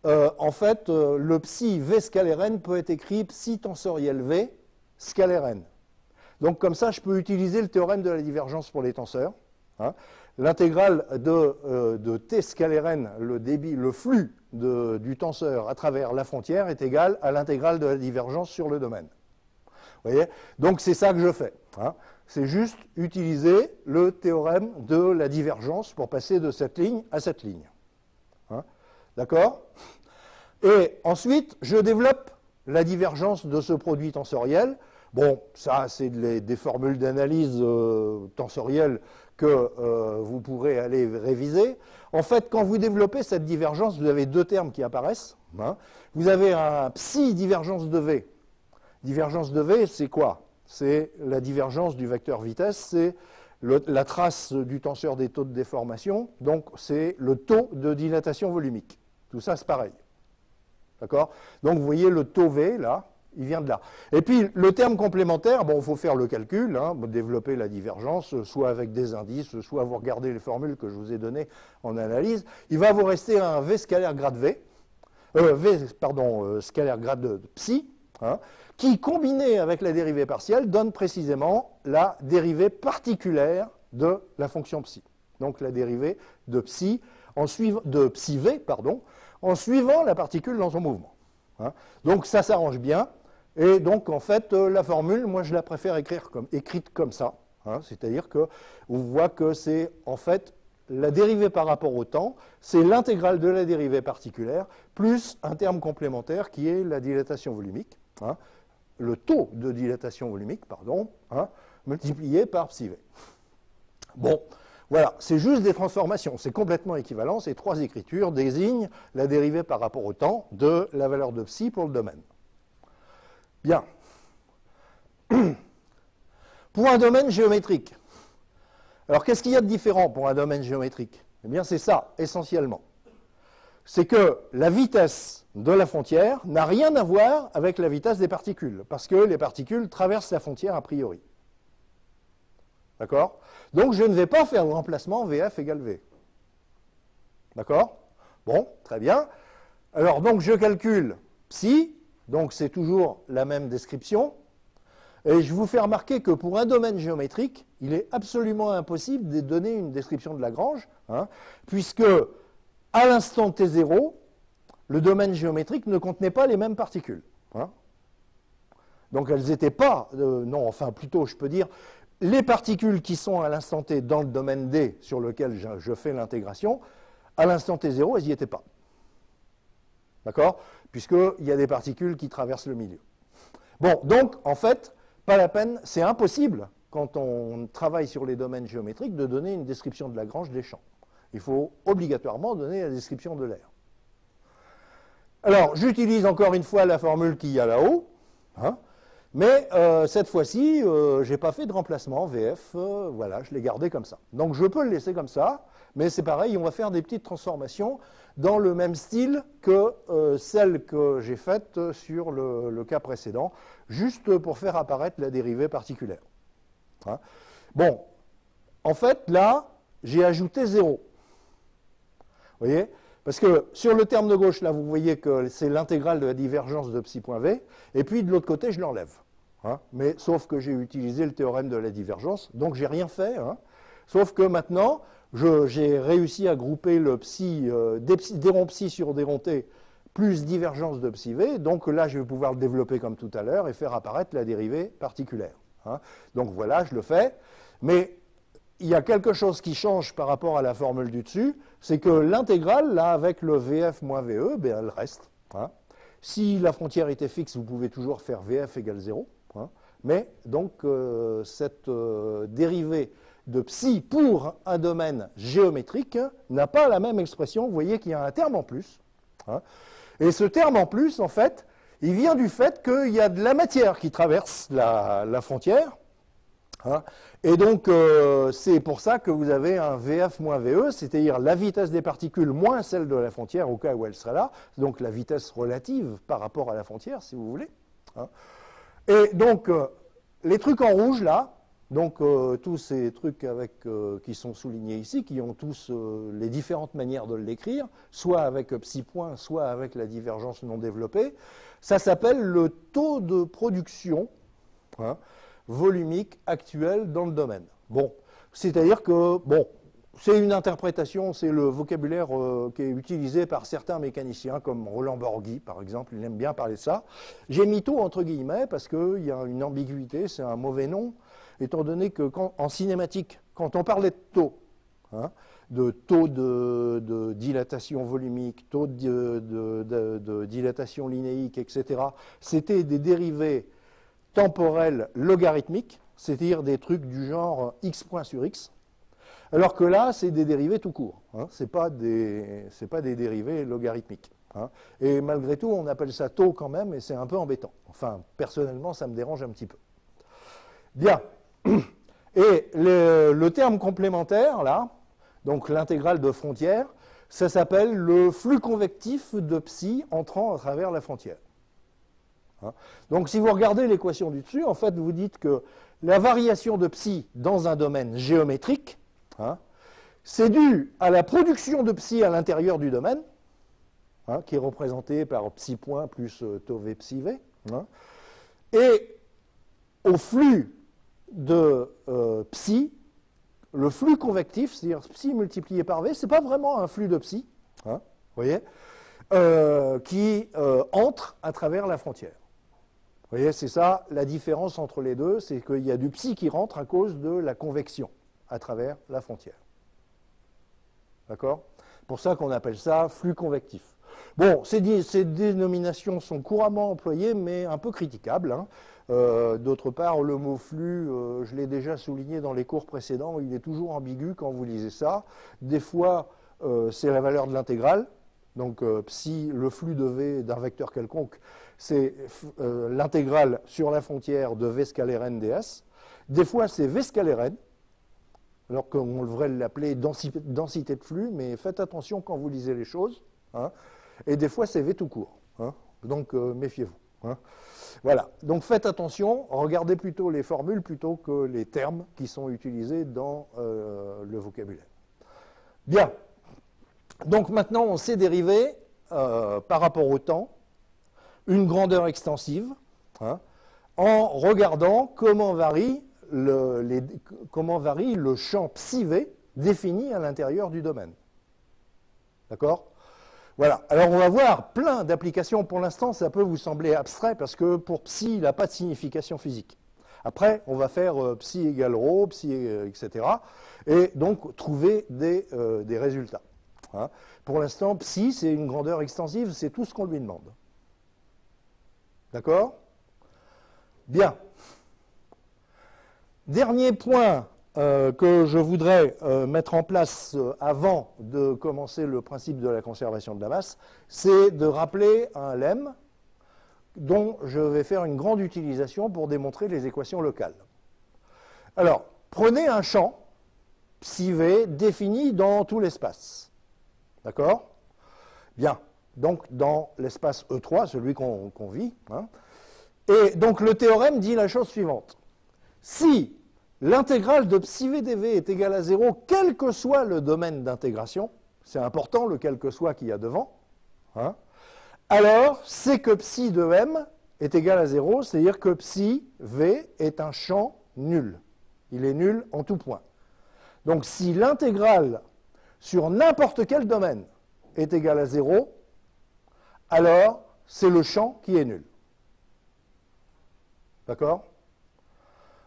en fait, le psi v scalaire n peut être écrit psi tensoriel v scalaire n. Donc comme ça, je peux utiliser le théorème de la divergence pour les tenseurs. Hein. L'intégrale de t scalaire n, le débit, le flux du tenseur à travers la frontière est égal à l'intégrale de la divergence sur le domaine. Vous voyez ? Donc c'est ça que je fais. Hein. C'est juste utiliser le théorème de la divergence pour passer de cette ligne à cette ligne. Hein. D'accord ? Et ensuite, je développe la divergence de ce produit tensoriel. Bon, ça, c'est des formules d'analyse tensorielle que vous pourrez aller réviser. En fait, quand vous développez cette divergence, vous avez deux termes qui apparaissent. Hein. Vous avez un psi divergence de V. Divergence de V, c'est quoi? C'est la divergence du vecteur vitesse, c'est la trace du tenseur des taux de déformation, donc c'est le taux de dilatation volumique. Tout ça, c'est pareil. D'accord? Donc, vous voyez le taux V, là, il vient de là. Et puis, le terme complémentaire, bon, il faut faire le calcul, hein, développer la divergence, soit avec des indices, soit vous regardez les formules que je vous ai données en analyse. Il va vous rester un V scalaire grade V, scalaire grade de psi, hein, qui, combiné avec la dérivée partielle, donne précisément la dérivée particulière de la fonction psi. Donc, la dérivée de psi, de psi V, en suivant la particule dans son mouvement. Hein. Donc, ça s'arrange bien. Et donc, en fait, la formule, moi, je la préfère écrite comme ça. Hein, c'est-à-dire qu'on voit que c'est, en fait, la dérivée par rapport au temps, c'est l'intégrale de la dérivée particulière, plus un terme complémentaire qui est la dilatation volumique, hein, le taux de dilatation volumique, hein, multiplié par psi v. Bon, voilà, c'est juste des transformations, c'est complètement équivalent. Ces trois écritures désignent la dérivée par rapport au temps de la valeur de psi pour le domaine. Bien. Pour un domaine géométrique. Alors, qu'est-ce qu'il y a de différent pour un domaine géométrique? Eh bien, c'est ça, essentiellement. C'est que la vitesse de la frontière n'a rien à voir avec la vitesse des particules, parce que les particules traversent la frontière a priori. D'accord? Donc, je ne vais pas faire le remplacement VF égale V. D'accord? Bon, très bien. Alors, donc, je calcule psi. Donc, c'est toujours la même description. Et je vous fais remarquer que pour un domaine géométrique, il est absolument impossible de donner une description de Lagrange, hein, puisque à l'instant t0, le domaine géométrique ne contenait pas les mêmes particules. Hein. Donc, elles n'étaient pas, non, enfin, plutôt, je peux dire, les particules qui sont à l'instant t dans le domaine D sur lequel je fais l'intégration, à l'instant t0, elles n'y étaient pas. D'accord? Puisqu'il y a des particules qui traversent le milieu. Bon, donc, en fait, pas la peine, c'est impossible quand on travaille sur les domaines géométriques, de donner une description de Lagrange des champs. Il faut obligatoirement donner la description de l'air. Alors, j'utilise encore une fois la formule qu'il y a là-haut, hein, mais cette fois-ci, je n'ai pas fait de remplacement, VF, voilà, je l'ai gardé comme ça. Donc je peux le laisser comme ça, mais c'est pareil, on va faire des petites transformations dans le même style que celle que j'ai faite sur le cas précédent, juste pour faire apparaître la dérivée particulière. Hein. Bon, en fait, là, j'ai ajouté 0. Vous voyez ? Parce que sur le terme de gauche, là, vous voyez que c'est l'intégrale de la divergence de psi.v, et puis de l'autre côté, je l'enlève. Hein, mais sauf que j'ai utilisé le théorème de la divergence, donc j'ai rien fait. Hein, sauf que maintenant, j'ai réussi à grouper le psi, des ronds psi sur des ronds t plus divergence de psi v, donc là, je vais pouvoir le développer comme tout à l'heure et faire apparaître la dérivée particulière. Hein. Donc voilà, je le fais. Mais il y a quelque chose qui change par rapport à la formule du dessus, c'est que l'intégrale, là, avec le VF moins VE, ben, elle reste. Hein. Si la frontière était fixe, vous pouvez toujours faire VF égale 0. Hein. Mais donc, cette dérivée de psi pour un domaine géométrique n'a pas la même expression. Vous voyez qu'il y a un terme en plus. Hein. Et ce terme en plus, en fait, il vient du fait qu'il y a de la matière qui traverse la frontière. Hein. Et donc, c'est pour ça que vous avez un VF moins VE, c'est-à-dire la vitesse des particules moins celle de la frontière au cas où elle serait là, donc la vitesse relative par rapport à la frontière, si vous voulez. Hein. Et donc, les trucs en rouge, là, donc tous ces trucs qui sont soulignés ici, qui ont tous les différentes manières de l'écrire, soit avec psi point, soit avec la divergence non développée, ça s'appelle le taux de production, hein, volumique actuel dans le domaine. Bon, c'est-à-dire que, bon, c'est une interprétation, c'est le vocabulaire qui est utilisé par certains mécaniciens, comme Roland Borghi, par exemple, il aime bien parler de ça. J'ai mis taux entre guillemets, parce qu'il y a une ambiguïté, c'est un mauvais nom, étant donné que en cinématique, quand on parlait de taux, hein, de taux de dilatation volumique, taux de dilatation linéique, etc., c'était des dérivés temporels logarithmiques, c'est-à-dire des trucs du genre x point sur x, alors que là, c'est des dérivés tout court, hein, ce n'est pas des dérivés logarithmiques. Hein. Et malgré tout, on appelle ça taux quand même, et c'est un peu embêtant. Enfin, personnellement, ça me dérange un petit peu. Bien. Et le terme complémentaire, là, donc l'intégrale de frontière, ça s'appelle le flux convectif de psi entrant à travers la frontière. Hein. Donc si vous regardez l'équation du dessus, en fait, vous dites que la variation de psi dans un domaine géométrique, hein, c'est dû à la production de psi à l'intérieur du domaine, hein, qui est représentée par psi point plus tau v psi v, hein, et au flux de psi, le flux convectif, c'est-à-dire psi multiplié par v, ce n'est pas vraiment un flux de psi, hein, vous voyez, qui entre à travers la frontière. Vous voyez, c'est ça la différence entre les deux, c'est qu'il y a du psi qui rentre à cause de la convection à travers la frontière. D'accord ? C'est pour ça qu'on appelle ça flux convectif. Bon, ces dénominations sont couramment employées, mais un peu critiquables. Hein. D'autre part, le mot flux, je l'ai déjà souligné dans les cours précédents, il est toujours ambigu quand vous lisez ça. Des fois, c'est la valeur de l'intégrale. Donc, psi, le flux de V d'un vecteur quelconque, c'est l'intégrale sur la frontière de V scalaire n ds. Des fois, c'est V scalaire n, alors qu'on devrait l'appeler densité de flux, mais faites attention quand vous lisez les choses. Hein. Et des fois, c'est V tout court. Hein. Donc, méfiez-vous. Hein. Voilà. Donc, faites attention. Regardez plutôt les formules plutôt que les termes qui sont utilisés dans le vocabulaire. Bien. Donc, maintenant, on sait dériver, par rapport au temps, une grandeur extensive, hein, en regardant comment varie le champ psi v défini à l'intérieur du domaine. D'accord ? Voilà. Alors, on va voir plein d'applications. Pour l'instant, ça peut vous sembler abstrait parce que pour psi, il n'a pas de signification physique. Après, on va faire psi égale rho, psi, etc. Et donc, trouver des résultats. Hein. Pour l'instant, psi, c'est une grandeur extensive, c'est tout ce qu'on lui demande. D'accord ? Bien. Dernier point que je voudrais mettre en place avant de commencer le principe de la conservation de la masse, c'est de rappeler un lemme dont je vais faire une grande utilisation pour démontrer les équations locales. Alors, prenez un champ psi v défini dans tout l'espace. D'accord? Bien. Donc, dans l'espace E3, celui qu'on vit. Hein. Et donc, le théorème dit la chose suivante. Si l'intégrale de psi v dv est égale à 0, quel que soit le domaine d'intégration, c'est important le quel que soit qu'il y a devant, hein, alors c'est que psi de m est égal à 0, c'est-à-dire que psi v est un champ nul. Il est nul en tout point. Donc si l'intégrale sur n'importe quel domaine est égale à 0, alors c'est le champ qui est nul. D'accord?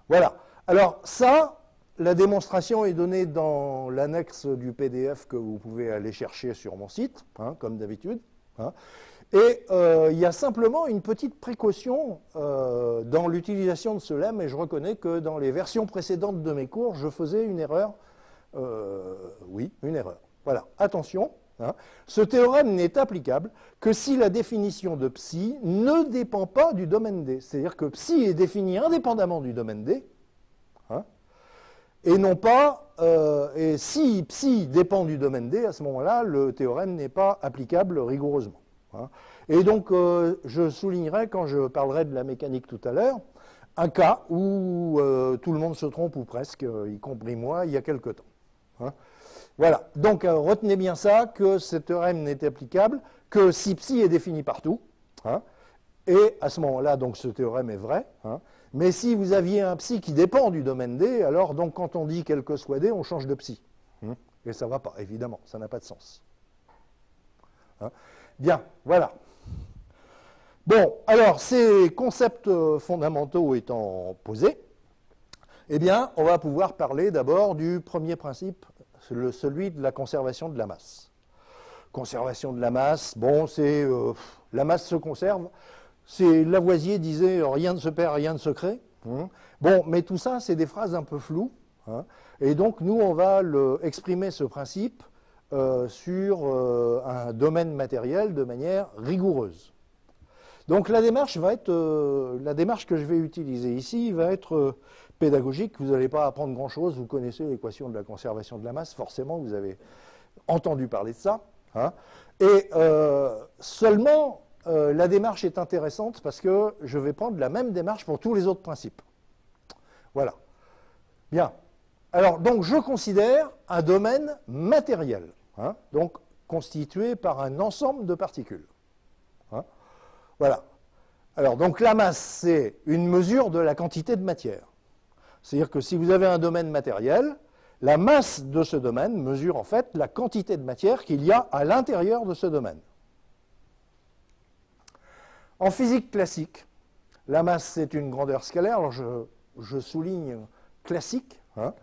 Voilà. Alors ça, la démonstration est donnée dans l'annexe du PDF que vous pouvez aller chercher sur mon site, hein, comme d'habitude. Hein. Et il y a simplement une petite précaution dans l'utilisation de ce lemme, et je reconnais que dans les versions précédentes de mes cours, je faisais une erreur. Oui, une erreur. Voilà, attention. Hein. Ce théorème n'est applicable que si la définition de psi ne dépend pas du domaine D. C'est-à-dire que psi est défini indépendamment du domaine D, hein, et non pas, et si psi dépend du domaine D, à ce moment-là, le théorème n'est pas applicable rigoureusement. Hein. Et donc, je soulignerai, quand je parlerai de la mécanique tout à l'heure, un cas où tout le monde se trompe, ou presque, y compris moi, il y a quelque temps. Hein. Voilà, donc retenez bien ça, que ce théorème n'est applicable que si psi est défini partout, hein, et à ce moment-là, donc ce théorème est vrai, hein, mais si vous aviez un psi qui dépend du domaine D, alors donc quand on dit quel que soit D, on change de psi. Hein, et ça ne va pas, évidemment, ça n'a pas de sens. Hein. Bien, voilà. Bon, alors ces concepts fondamentaux étant posés, eh bien, on va pouvoir parler d'abord du premier principe, celui de la conservation de la masse. Conservation de la masse, bon, c'est la masse se conserve. C'est Lavoisier disait rien ne se perd, rien ne se crée. Hein. Bon, mais tout ça, c'est des phrases un peu floues. Hein. Et donc, nous, on va exprimer ce principe sur un domaine matériel de manière rigoureuse. Donc, la démarche que je vais utiliser ici va être pédagogique. Vous n'allez pas apprendre grand-chose. Vous connaissez l'équation de la conservation de la masse, forcément, vous avez entendu parler de ça. Hein. Et seulement, la démarche est intéressante parce que je vais prendre la même démarche pour tous les autres principes. Voilà. Bien. Alors, donc, je considère un domaine matériel, hein, donc constitué par un ensemble de particules. Hein. Voilà. Alors, donc, la masse, c'est une mesure de la quantité de matière. C'est-à-dire que si vous avez un domaine matériel, la masse de ce domaine mesure en fait la quantité de matière qu'il y a à l'intérieur de ce domaine. En physique classique, la masse, c'est une grandeur scalaire. Alors, je souligne classique. Hein.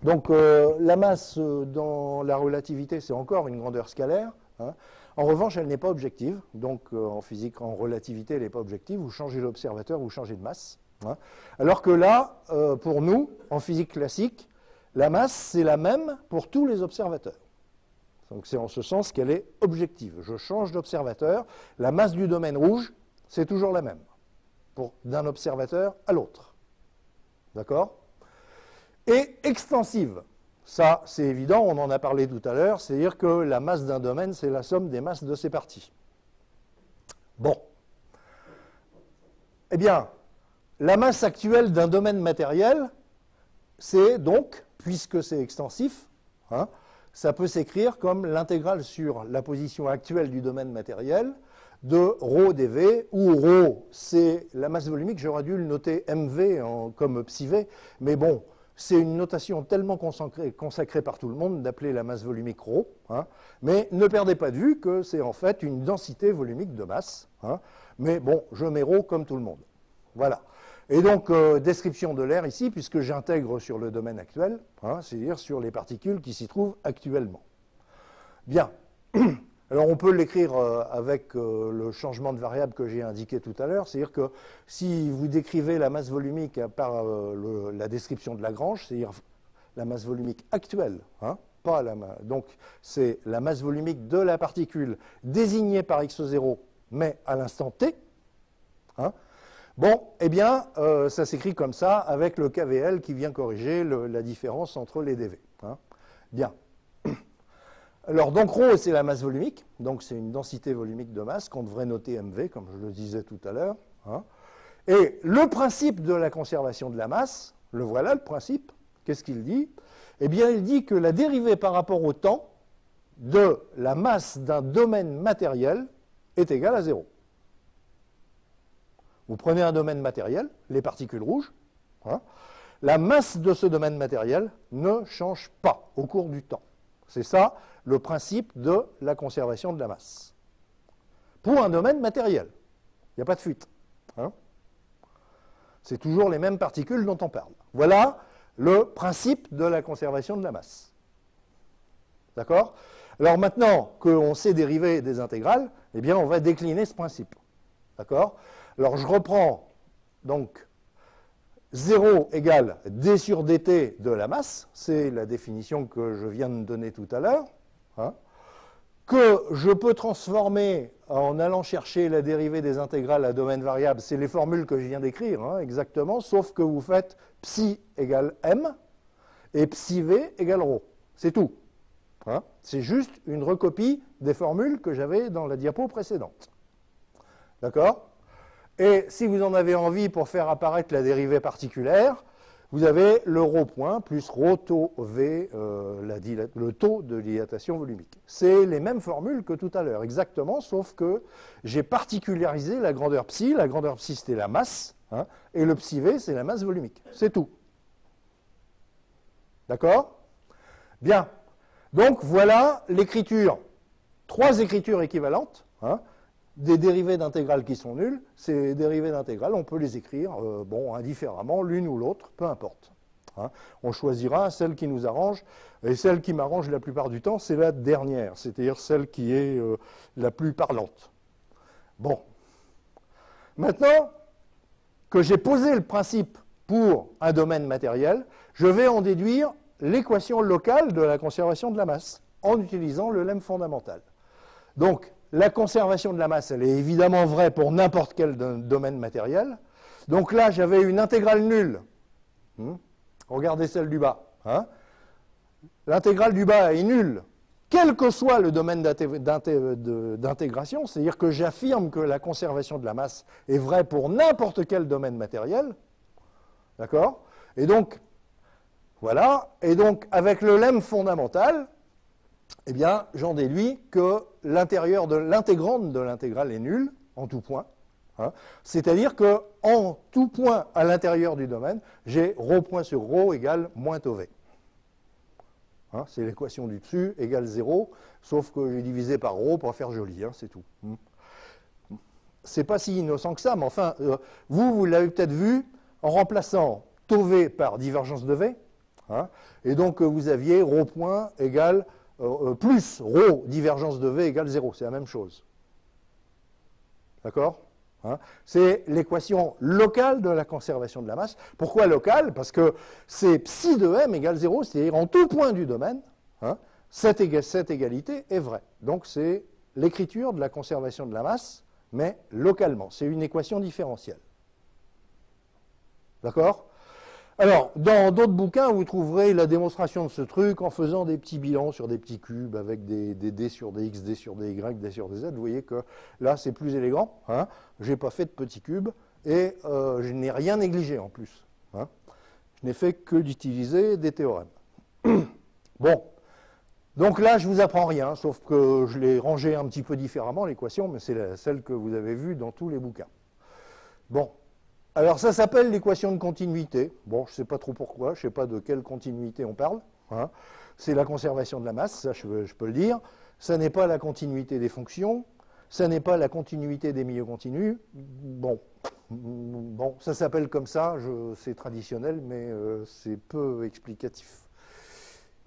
Donc, la masse dans la relativité, c'est encore une grandeur scalaire. Hein. En revanche, elle n'est pas objective. Donc, en physique, en relativité, elle n'est pas objective. Vous changez l'observateur, vous changez de masse. Hein. Alors que là, pour nous, en physique classique, la masse, c'est la même pour tous les observateurs. Donc, c'est en ce sens qu'elle est objective. Je change d'observateur. La masse du domaine rouge, c'est toujours la même, d'un observateur à l'autre. D'accord? Et extensive. Ça, c'est évident, on en a parlé tout à l'heure, c'est-à-dire que la masse d'un domaine, c'est la somme des masses de ses parties. Bon. Eh bien, la masse actuelle d'un domaine matériel, c'est donc, puisque c'est extensif, hein, ça peut s'écrire comme l'intégrale sur la position actuelle du domaine matériel de ρ dv, où ρ, c'est la masse volumique. J'aurais dû le noter mv comme psi v, mais bon, c'est une notation tellement consacrée par tout le monde d'appeler la masse volumique ρ. Hein, mais ne perdez pas de vue que c'est en fait une densité volumique de masse. Hein, mais bon, je mets ρ comme tout le monde. Voilà. Et donc, description de l'air ici, puisque j'intègre sur le domaine actuel, hein, c'est-à-dire sur les particules qui s'y trouvent actuellement. Bien. Alors on peut l'écrire avec le changement de variable que j'ai indiqué tout à l'heure, c'est-à-dire que si vous décrivez la masse volumique par la description de Lagrange, c'est-à-dire la masse volumique actuelle, hein, pas donc c'est la masse volumique de la particule désignée par x0, mais à l'instant t, hein, bon, eh bien, ça s'écrit comme ça, avec le KVL qui vient corriger la différence entre les dV. Hein. Bien. Alors, donc, ρ, c'est la masse volumique, donc c'est une densité volumique de masse qu'on devrait noter mv, comme je le disais tout à l'heure. Hein. Et le principe de la conservation de la masse, le voilà, le principe, qu'est-ce qu'il dit? Eh bien, il dit que la dérivée par rapport au temps de la masse d'un domaine matériel est égale à 0. Vous prenez un domaine matériel, les particules rouges, hein, la masse de ce domaine matériel ne change pas au cours du temps. C'est ça le principe de la conservation de la masse. Pour un domaine matériel, il n'y a pas de fuite. Hein. C'est toujours les mêmes particules dont on parle. Voilà le principe de la conservation de la masse. D'accord? Alors maintenant qu'on sait dériver des intégrales, eh bien on va décliner ce principe. D'accord? Alors je reprends donc 0 égale d sur dt de la masse, c'est la définition que je viens de donner tout à l'heure, hein, que je peux transformer en allant chercher la dérivée des intégrales à domaine variable, c'est les formules que je viens d'écrire, hein, exactement, sauf que vous faites psi égale m et psi v égale ρ, c'est tout. Hein, c'est juste une recopie des formules que j'avais dans la diapo précédente. D'accord ? Et si vous en avez envie pour faire apparaître la dérivée particulière, vous avez le ρ point plus ρ taux v, le taux de dilatation volumique. C'est les mêmes formules que tout à l'heure, exactement, sauf que j'ai particularisé la grandeur psi. La grandeur psi, c'était la masse, hein, et le psi v, c'est la masse volumique. C'est tout. D'accord? Bien. Donc, voilà l'écriture. 3 écritures équivalentes, hein, des dérivées d'intégrales qui sont nulles. Ces dérivées d'intégrales, on peut les écrire bon, indifféremment, l'une ou l'autre, peu importe. Hein. On choisira celle qui nous arrange, et celle qui m'arrange la plupart du temps, c'est la dernière, c'est-à-dire celle qui est la plus parlante. Bon. Maintenant que j'ai posé le principe pour un domaine matériel, je vais en déduire l'équation locale de la conservation de la masse, en utilisant le lemme fondamental. Donc, la conservation de la masse, elle est évidemment vraie pour n'importe quel domaine matériel. Donc là, j'avais une intégrale nulle. Regardez celle du bas. Hein. L'intégrale du bas est nulle, quel que soit le domaine d'intégration, c'est-à-dire que j'affirme que la conservation de la masse est vraie pour n'importe quel domaine matériel. D'accord? Et donc, voilà. Et donc, avec le lemme fondamental, eh bien, j'en déduis que l'intérieur de l'intégrante de l'intégrale est nulle, en tout point. Hein, c'est-à-dire qu'en tout point à l'intérieur du domaine, j'ai ρ point sur ρ égale moins tau v. Hein, c'est l'équation du dessus, égale 0, sauf que j'ai divisé par ρ pour faire joli, hein, c'est tout. C'est pas si innocent que ça, mais enfin, vous l'avez peut-être vu, en remplaçant tau v par divergence de v, hein, et donc vous aviez ρ point égale plus ρ divergence de v égale 0, c'est la même chose. D'accord? Hein? C'est l'équation locale de la conservation de la masse. Pourquoi locale? Parce que c'est psi de m égale 0, c'est-à-dire en tout point du domaine, hein, cette égalité est vraie. Donc c'est l'écriture de la conservation de la masse, mais localement. C'est une équation différentielle. D'accord? Alors, dans d'autres bouquins, vous trouverez la démonstration de ce truc en faisant des petits bilans sur des petits cubes avec des d sur dx, d sur dy, d sur dz. Vous voyez que là, c'est plus élégant. Hein. Je n'ai pas fait de petits cubes et je n'ai rien négligé en plus. Hein. Je n'ai fait que d'utiliser des théorèmes. Bon. Donc là, je ne vous apprends rien, sauf que je l'ai rangé un petit peu différemment, l'équation, mais c'est celle que vous avez vue dans tous les bouquins. Bon. Alors ça s'appelle l'équation de continuité. Bon, je ne sais pas trop pourquoi, je ne sais pas de quelle continuité on parle. Hein. C'est la conservation de la masse, ça je peux le dire. Ça n'est pas la continuité des fonctions, ça n'est pas la continuité des milieux continus. Bon, ça s'appelle comme ça, c'est traditionnel, mais c'est peu explicatif.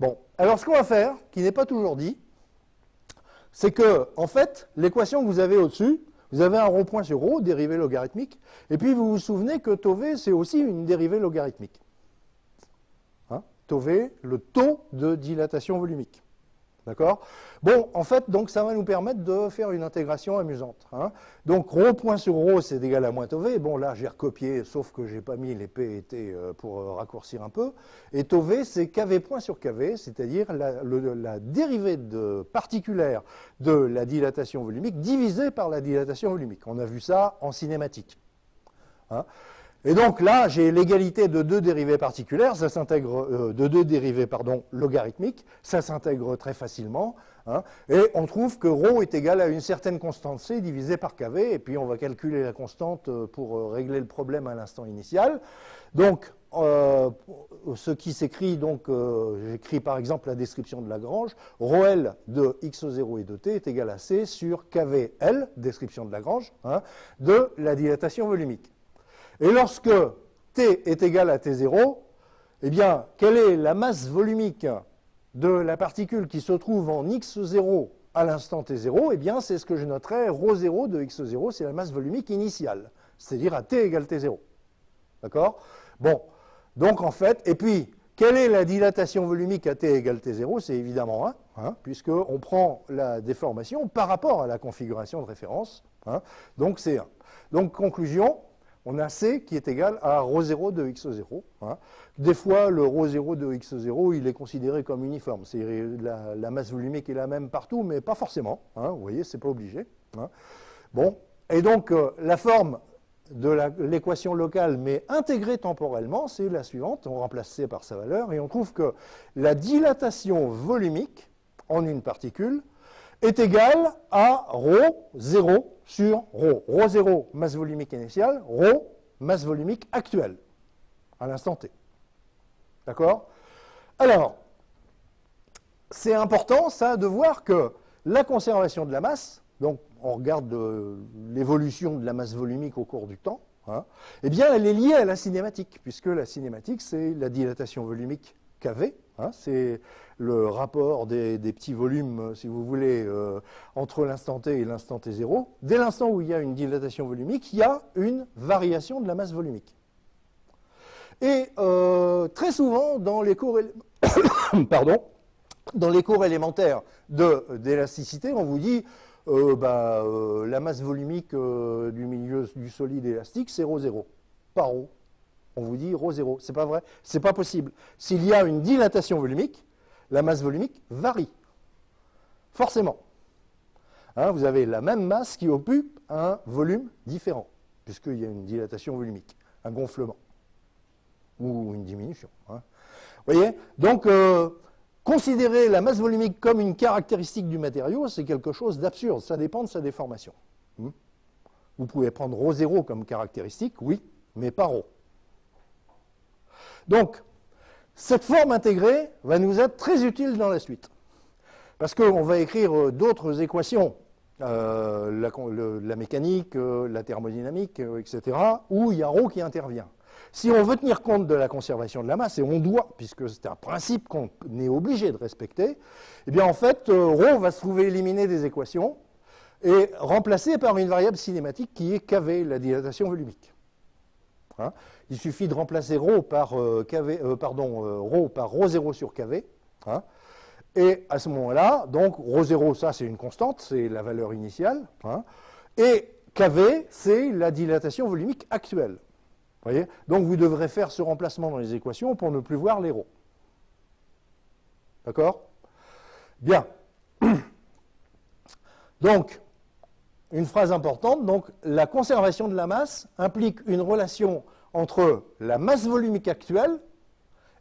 Bon, alors ce qu'on va faire, qui n'est pas toujours dit, c'est que, en fait, l'équation que vous avez au-dessus, vous avez un rho point sur rho, dérivée logarithmique, et puis vous vous souvenez que tau v, c'est aussi une dérivée logarithmique. Hein, tau v, le taux de dilatation volumique. D'accord? Bon, en fait, donc ça va nous permettre de faire une intégration amusante. Hein. Donc, rho point sur rho, c'est égal à moins tau v. Bon, là, j'ai recopié, sauf que je n'ai pas mis les p et t pour raccourcir un peu. Et tau v, c'est kv point sur kv, c'est-à-dire la dérivée particulière de la dilatation volumique divisée par la dilatation volumique. On a vu ça en cinématique. Hein. Et donc là, j'ai l'égalité de deux dérivées particulières, ça s'intègre de deux dérivées logarithmiques, ça s'intègre très facilement, hein, et on trouve que ρ est égal à une certaine constante c divisée par kv, et puis on va calculer la constante pour régler le problème à l'instant initial. Donc, ce qui s'écrit, donc j'écris par exemple la description de Lagrange, ρL de x0 et de t est égal à c sur kvL, description de Lagrange, hein, de la dilatation volumique. Et lorsque T est égal à T0, eh bien, quelle est la masse volumique de la particule qui se trouve en x0 à l'instant T0? Eh bien, c'est ce que je noterai, ρ0 de x0, c'est la masse volumique initiale, c'est-à-dire à T égale T0. D'accord? Bon, donc en fait, et puis, quelle est la dilatation volumique à T égale T0? C'est évidemment 1, hein, puisqu'on prend la déformation par rapport à la configuration de référence, hein, donc c'est 1. Donc, conclusion, on a C qui est égal à ρ0 de x0. Hein. Des fois, le ρ0 de x0, il est considéré comme uniforme. La masse volumique est la même partout, mais pas forcément. Hein. Vous voyez, c'est pas obligé. Hein. Bon, et donc, la forme de l'équation locale, mais intégrée temporellement, c'est la suivante. On remplace C par sa valeur, et on trouve que la dilatation volumique en une particule est égale à ρ0 sur ρ. ρ0, masse volumique initiale, ρ, masse volumique actuelle, à l'instant t. D'accord? Alors, c'est important, ça, de voir que la conservation de la masse, donc on regarde l'évolution de la masse volumique au cours du temps, hein, eh bien, elle est liée à la cinématique, puisque la cinématique, c'est la dilatation volumique kV, hein, c'est le rapport des petits volumes, si vous voulez, entre l'instant t et l'instant t0. Dès l'instant où il y a une dilatation volumique, il y a une variation de la masse volumique. Et très souvent, dans les cours, dans les cours élémentaires d'élasticité, on vous dit la masse volumique du milieu du solide élastique, c'est ρ0, pas ρ. On vous dit ρ0. C'est pas vrai, c'est pas possible. S'il y a une dilatation volumique, la masse volumique varie. Forcément. Hein, vous avez la même masse qui occupe un volume différent, puisqu'il y a une dilatation volumique, un gonflement, ou une diminution. Hein. Vous voyez? Donc, considérer la masse volumique comme une caractéristique du matériau, c'est quelque chose d'absurde. Ça dépend de sa déformation. Vous pouvez prendre ρ0 comme caractéristique, oui, mais pas ρ. Donc, cette forme intégrée va nous être très utile dans la suite. Parce qu'on va écrire d'autres équations, la mécanique, la thermodynamique, etc., où il y a ρ qui intervient. Si on veut tenir compte de la conservation de la masse, et on doit, puisque c'est un principe qu'on est obligé de respecter, eh bien en fait, ρ va se trouver éliminé des équations et remplacé par une variable cinématique qui est kV, la dilatation volumique. Hein, il suffit de remplacer ρ par ρ0 sur kV. Hein, et à ce moment-là, donc ρ0, ça c'est une constante, c'est la valeur initiale. Hein, et kV, c'est la dilatation volumique actuelle. Voyez, donc vous devrez faire ce remplacement dans les équations pour ne plus voir les ρ. D'accord? Bien. Donc, une phrase importante, donc la conservation de la masse implique une relation entre la masse volumique actuelle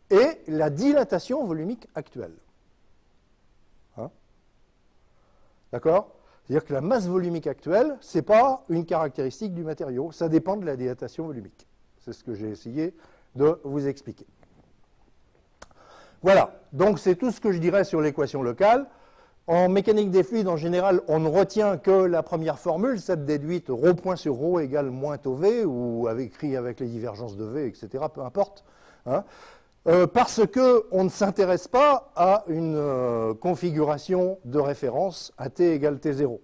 et la dilatation volumique actuelle. Hein? D'accord? C'est-à-dire que la masse volumique actuelle, ce n'est pas une caractéristique du matériau, ça dépend de la dilatation volumique. C'est ce que j'ai essayé de vous expliquer. Voilà, donc c'est tout ce que je dirais sur l'équation locale. En mécanique des fluides, en général, on ne retient que la première formule, cette déduite ρ point sur ρ égale moins tau v, ou écrit avec les divergences de v, etc., peu importe. Hein. Parce qu'on ne s'intéresse pas à une configuration de référence à t égale t0.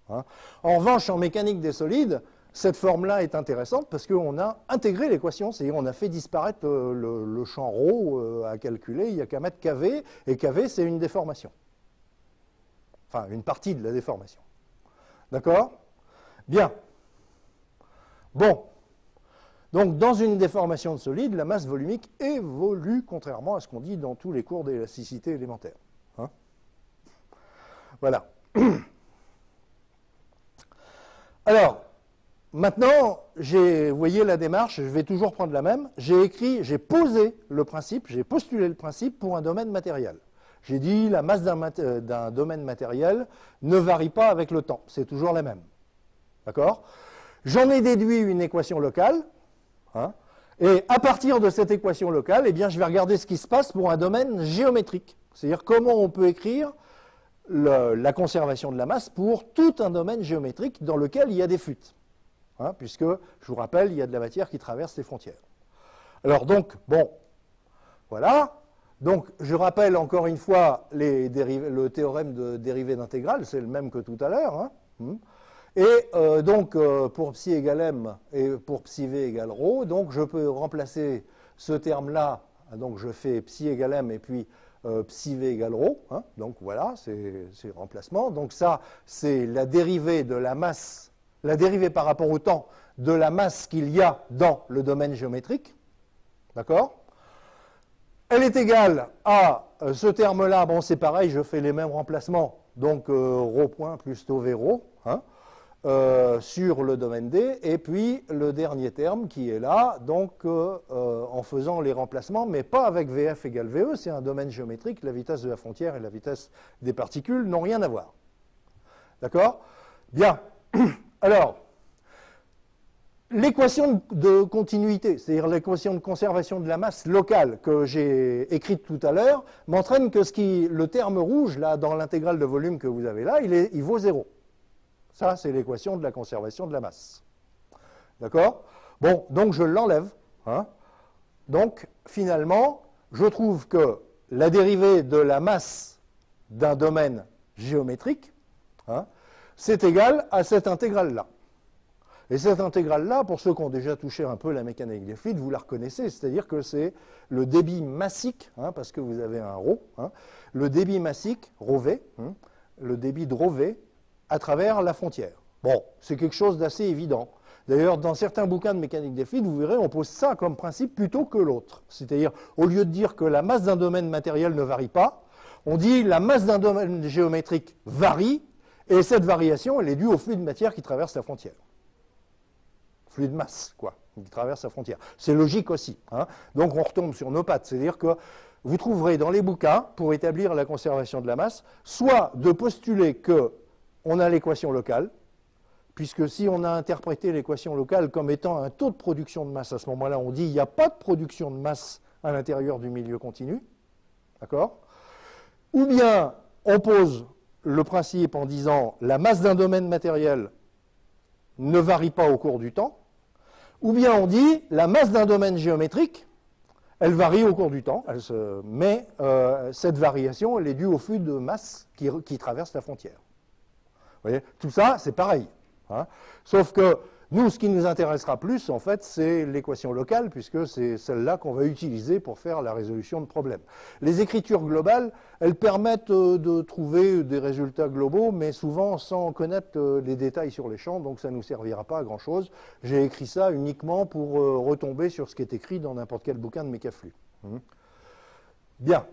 Hein. En revanche, en mécanique des solides, cette forme-là est intéressante parce qu'on a intégré l'équation, c'est-à-dire on a fait disparaître le champ ρ à calculer, il n'y a qu'à mettre kV, et kV c'est une déformation. Enfin, une partie de la déformation. D'accord? Bien. Bon. Donc, dans une déformation de solide, la masse volumique évolue, contrairement à ce qu'on dit dans tous les cours d'élasticité élémentaire. Hein? Voilà. Alors, maintenant, vous voyez la démarche, je vais toujours prendre la même. J'ai posé le principe, j'ai postulé le principe pour un domaine matériel. J'ai dit la masse d'un domaine matériel ne varie pas avec le temps, c'est toujours la même. D'accord? J'en ai déduit une équation locale. Hein, et à partir de cette équation locale, eh bien, je vais regarder ce qui se passe pour un domaine géométrique. C'est-à-dire comment on peut écrire la conservation de la masse pour tout un domaine géométrique dans lequel il y a des fuites. Hein, puisque, je vous rappelle, il y a de la matière qui traverse les frontières. Alors donc, bon, voilà. Donc, je rappelle encore une fois le théorème de dérivée d'intégrale, c'est le même que tout à l'heure. Hein. Et donc, pour psi égale m et pour psi v égale ρ, donc je peux remplacer ce terme-là, donc je fais psi égale m et puis psi v égale ρ, hein, donc voilà, c'est le remplacement. Donc ça, c'est la dérivée de la masse, la dérivée par rapport au temps de la masse qu'il y a dans le domaine géométrique, d'accord? Elle est égale à ce terme-là, bon c'est pareil, je fais les mêmes remplacements, donc ρ point plus tau v ρ, hein, sur le domaine D, et puis le dernier terme qui est là, donc en faisant les remplacements, mais pas avec VF égale VE, c'est un domaine géométrique, la vitesse de la frontière et la vitesse des particules n'ont rien à voir. D'accord? Bien. Alors, l'équation de continuité, c'est-à-dire l'équation de conservation de la masse locale que j'ai écrite tout à l'heure, m'entraîne que le terme rouge, là, dans l'intégrale de volume que vous avez là, il vaut 0. Ça, c'est l'équation de la conservation de la masse. D'accord? Bon, donc je l'enlève. Hein. Donc, finalement, je trouve que la dérivée de la masse d'un domaine géométrique, hein, c'est égal à cette intégrale-là. Et cette intégrale-là, pour ceux qui ont déjà touché un peu la mécanique des fluides, vous la reconnaissez, c'est-à-dire que c'est le débit massique, hein, parce que vous avez un ρ, hein, le débit massique, ρV, hein, le débit de ρV, à travers la frontière. Bon, c'est quelque chose d'assez évident. D'ailleurs, dans certains bouquins de mécanique des fluides, vous verrez, on pose ça comme principe plutôt que l'autre. C'est-à-dire, au lieu de dire que la masse d'un domaine matériel ne varie pas, on dit la masse d'un domaine géométrique varie, et cette variation, elle est due au flux de matière qui traverse la frontière. Flux de masse, quoi, qui traverse la frontière. C'est logique aussi. Hein. Donc, on retombe sur nos pattes. C'est-à-dire que vous trouverez dans les bouquins, pour établir la conservation de la masse, soit de postuler que on a l'équation locale, puisque si on a interprété l'équation locale comme étant un taux de production de masse, à ce moment-là, on dit qu'il n'y a pas de production de masse à l'intérieur du milieu continu. D'accord? Ou bien on pose le principe en disant la masse d'un domaine matériel ne varie pas au cours du temps. Ou bien on dit la masse d'un domaine géométrique, elle varie au cours du temps, mais cette variation, elle est due au flux de masse qui traverse la frontière. Vous voyez, tout ça, c'est pareil. Hein. Sauf que nous, ce qui nous intéressera plus, en fait, c'est l'équation locale, puisque c'est celle-là qu'on va utiliser pour faire la résolution de problèmes. Les écritures globales, elles permettent de trouver des résultats globaux, mais souvent sans connaître les détails sur les champs, donc ça ne nous servira pas à grand-chose. J'ai écrit ça uniquement pour retomber sur ce qui est écrit dans n'importe quel bouquin de mécaflux. Bien.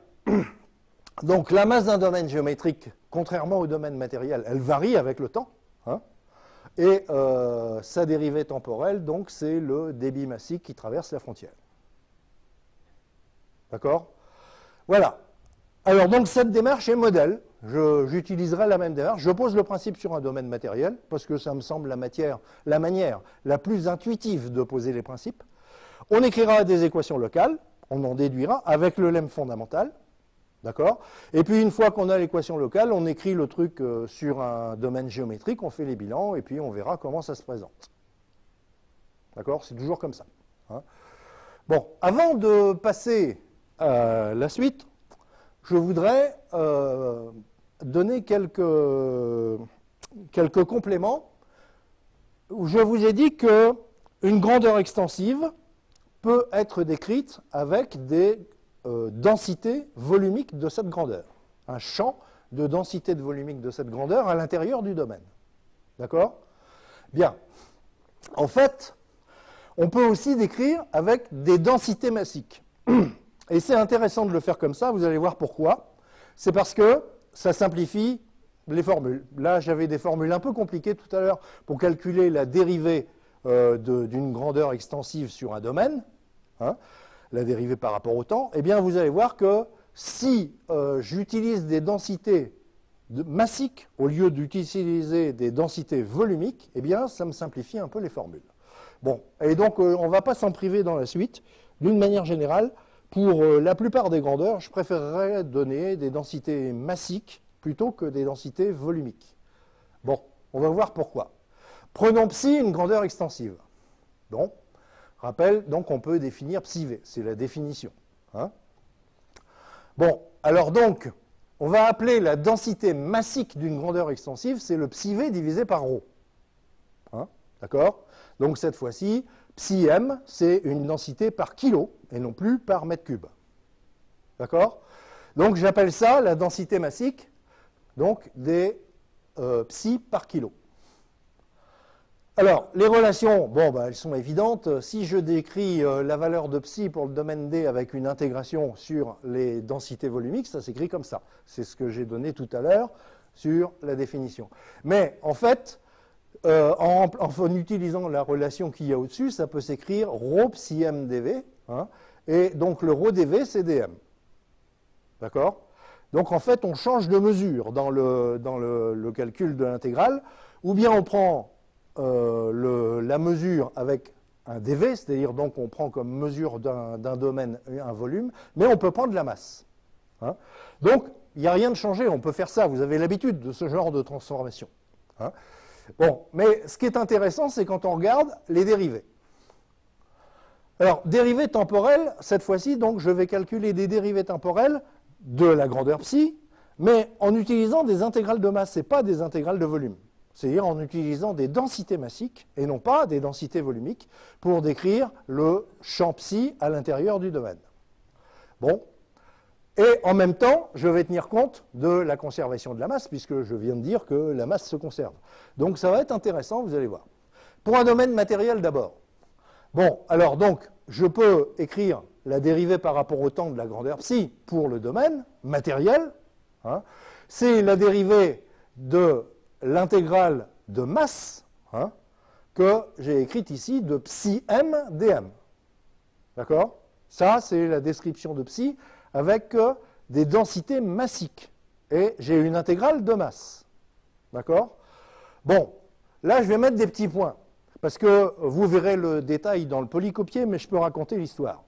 Donc la masse d'un domaine géométrique, contrairement au domaine matériel, elle varie avec le temps. Hein, et sa dérivée temporelle, donc, c'est le débit massique qui traverse la frontière. D'accord? Voilà. Alors, donc, cette démarche est modèle. J'utiliserai la même démarche. Je pose le principe sur un domaine matériel, parce que ça me semble la manière la plus intuitive de poser les principes. On écrira des équations locales, on en déduira, avec le lemme fondamental. D'accord? Et puis, une fois qu'on a l'équation locale, on écrit le truc sur un domaine géométrique, on fait les bilans, et puis on verra comment ça se présente. D'accord? C'est toujours comme ça. Hein? Bon, avant de passer la suite, je voudrais donner quelques compléments. Je vous ai dit qu'une grandeur extensive peut être décrite avec des densités volumiques de cette grandeur. Un champ de densité de volumique de cette grandeur à l'intérieur du domaine. D'accord? Bien. En fait, on peut aussi décrire avec des densités massiques. Et c'est intéressant de le faire comme ça, vous allez voir pourquoi. C'est parce que ça simplifie les formules. Là, j'avais des formules un peu compliquées tout à l'heure pour calculer la dérivée d'une grandeur extensive sur un domaine, hein, la dérivée par rapport au temps. Eh bien, vous allez voir que si j'utilise des densités massiques au lieu d'utiliser des densités volumiques, eh bien, ça me simplifie un peu les formules. Bon, et donc, on ne va pas s'en priver dans la suite. D'une manière générale, pour la plupart des grandeurs, je préférerais donner des densités massiques plutôt que des densités volumiques. Bon, on va voir pourquoi. Prenons psi, une grandeur extensive. Bon, rappel, donc on peut définir psi v, c'est la définition. Hein. Bon, alors donc, on va appeler la densité massique d'une grandeur extensive, c'est le psi v divisé par ρ. Hein, d'accord? Donc cette fois-ci, psi m, c'est une densité par kilo, et non plus par mètre cube. D'accord? Donc j'appelle ça la densité massique, donc des psi par kilo. Alors, les relations, bon, bah, elles sont évidentes. Si je décris la valeur de psi pour le domaine D avec une intégration sur les densités volumiques, ça s'écrit comme ça. C'est ce que j'ai donné tout à l'heure sur la définition. Mais en fait, en utilisant la relation qu'il y a au-dessus, ça peut s'écrire ρ psi m dv, hein, et donc le ρ dv, c'est dm. D'accord? Donc en fait, on change de mesure dans le calcul de l'intégrale, ou bien on prend la mesure avec un dv, c'est-à-dire donc on prend comme mesure d'un domaine un volume, mais on peut prendre la masse. Hein. Donc, il n'y a rien de changé, on peut faire ça, vous avez l'habitude de ce genre de transformation. Hein. Bon, mais ce qui est intéressant, c'est quand on regarde les dérivées. Alors, dérivées temporelles, cette fois-ci, donc je vais calculer des dérivées temporelles de la grandeur psi, mais en utilisant des intégrales de masse et pas des intégrales de volume. C'est-à-dire en utilisant des densités massiques et non pas des densités volumiques pour décrire le champ psi à l'intérieur du domaine. Bon. Et en même temps, je vais tenir compte de la conservation de la masse, puisque je viens de dire que la masse se conserve. Donc ça va être intéressant, vous allez voir. Pour un domaine matériel d'abord. Bon, alors donc, je peux écrire la dérivée par rapport au temps de la grandeur psi pour le domaine matériel. Hein. C'est la dérivée de l'intégrale de masse, hein, que j'ai écrite ici de psi m dm. D'accord? Ça, c'est la description de psi avec des densités massiques. Et j'ai une intégrale de masse. D'accord? Bon, là, je vais mettre des petits points, parce que vous verrez le détail dans le polycopier, mais je peux raconter l'histoire.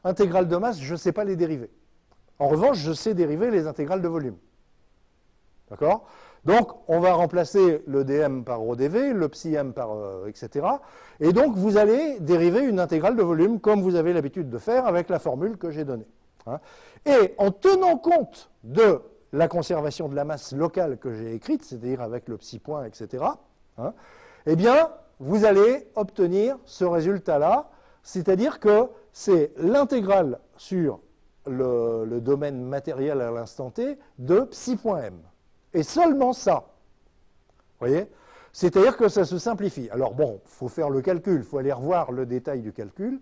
Intégrale de masse, je ne sais pas les dériver. En revanche, je sais dériver les intégrales de volume. D'accord? Donc, on va remplacer le dm par ρdv, le psi m par etc. Et donc, vous allez dériver une intégrale de volume, comme vous avez l'habitude de faire avec la formule que j'ai donnée. Hein. Et en tenant compte de la conservation de la masse locale que j'ai écrite, c'est-à-dire avec le psi point, etc., hein, eh bien, vous allez obtenir ce résultat-là, c'est-à-dire que c'est l'intégrale sur le domaine matériel à l'instant t de psi point m. Et seulement ça. Vous voyez? C'est-à-dire que ça se simplifie. Alors bon, il faut faire le calcul, il faut aller revoir le détail du calcul.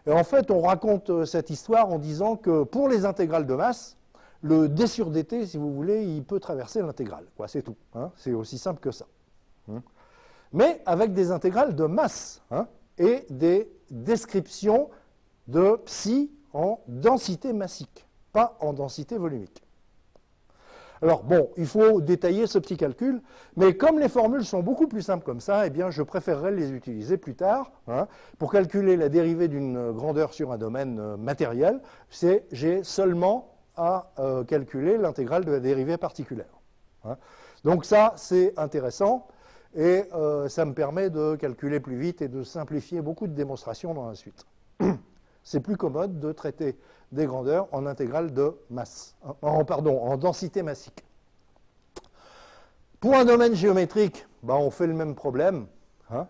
Et en fait, on raconte cette histoire en disant que pour les intégrales de masse, le d sur dt, si vous voulez, il peut traverser l'intégrale. C'est tout. Hein, c'est aussi simple que ça. Mais avec des intégrales de masse, hein, et des descriptions de psi en densité massique, pas en densité volumique. Alors bon, il faut détailler ce petit calcul, mais comme les formules sont beaucoup plus simples comme ça, eh bien je préférerais les utiliser plus tard. Hein, pour calculer la dérivée d'une grandeur sur un domaine matériel, j'ai seulement à calculer l'intégrale de la dérivée particulière. Hein. Donc ça, c'est intéressant, et ça me permet de calculer plus vite et de simplifier beaucoup de démonstrations dans la suite. c'est plus commode de traiter des grandeurs en intégrale de masse, en densité massique. Pour un domaine géométrique, ben, on fait le même problème, hein,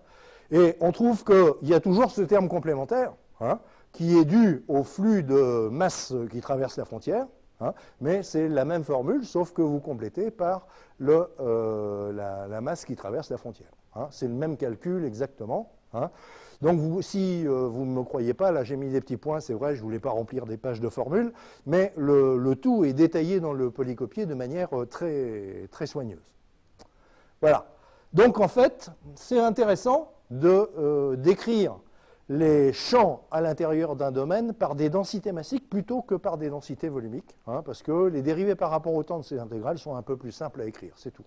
et on trouve qu'il y a toujours ce terme complémentaire, hein, qui est dû au flux de masse qui traverse la frontière, hein, mais c'est la même formule, sauf que vous complétez par la masse qui traverse la frontière. Hein. C'est le même calcul exactement. Hein. Donc si vous ne me croyez pas, là j'ai mis des petits points, c'est vrai, je ne voulais pas remplir des pages de formules, mais le tout est détaillé dans le polycopier de manière très, très soigneuse. Voilà. Donc en fait, c'est intéressant de décrire les champs à l'intérieur d'un domaine par des densités massiques plutôt que par des densités volumiques, hein, parce que les dérivées par rapport au temps de ces intégrales sont un peu plus simples à écrire, c'est tout.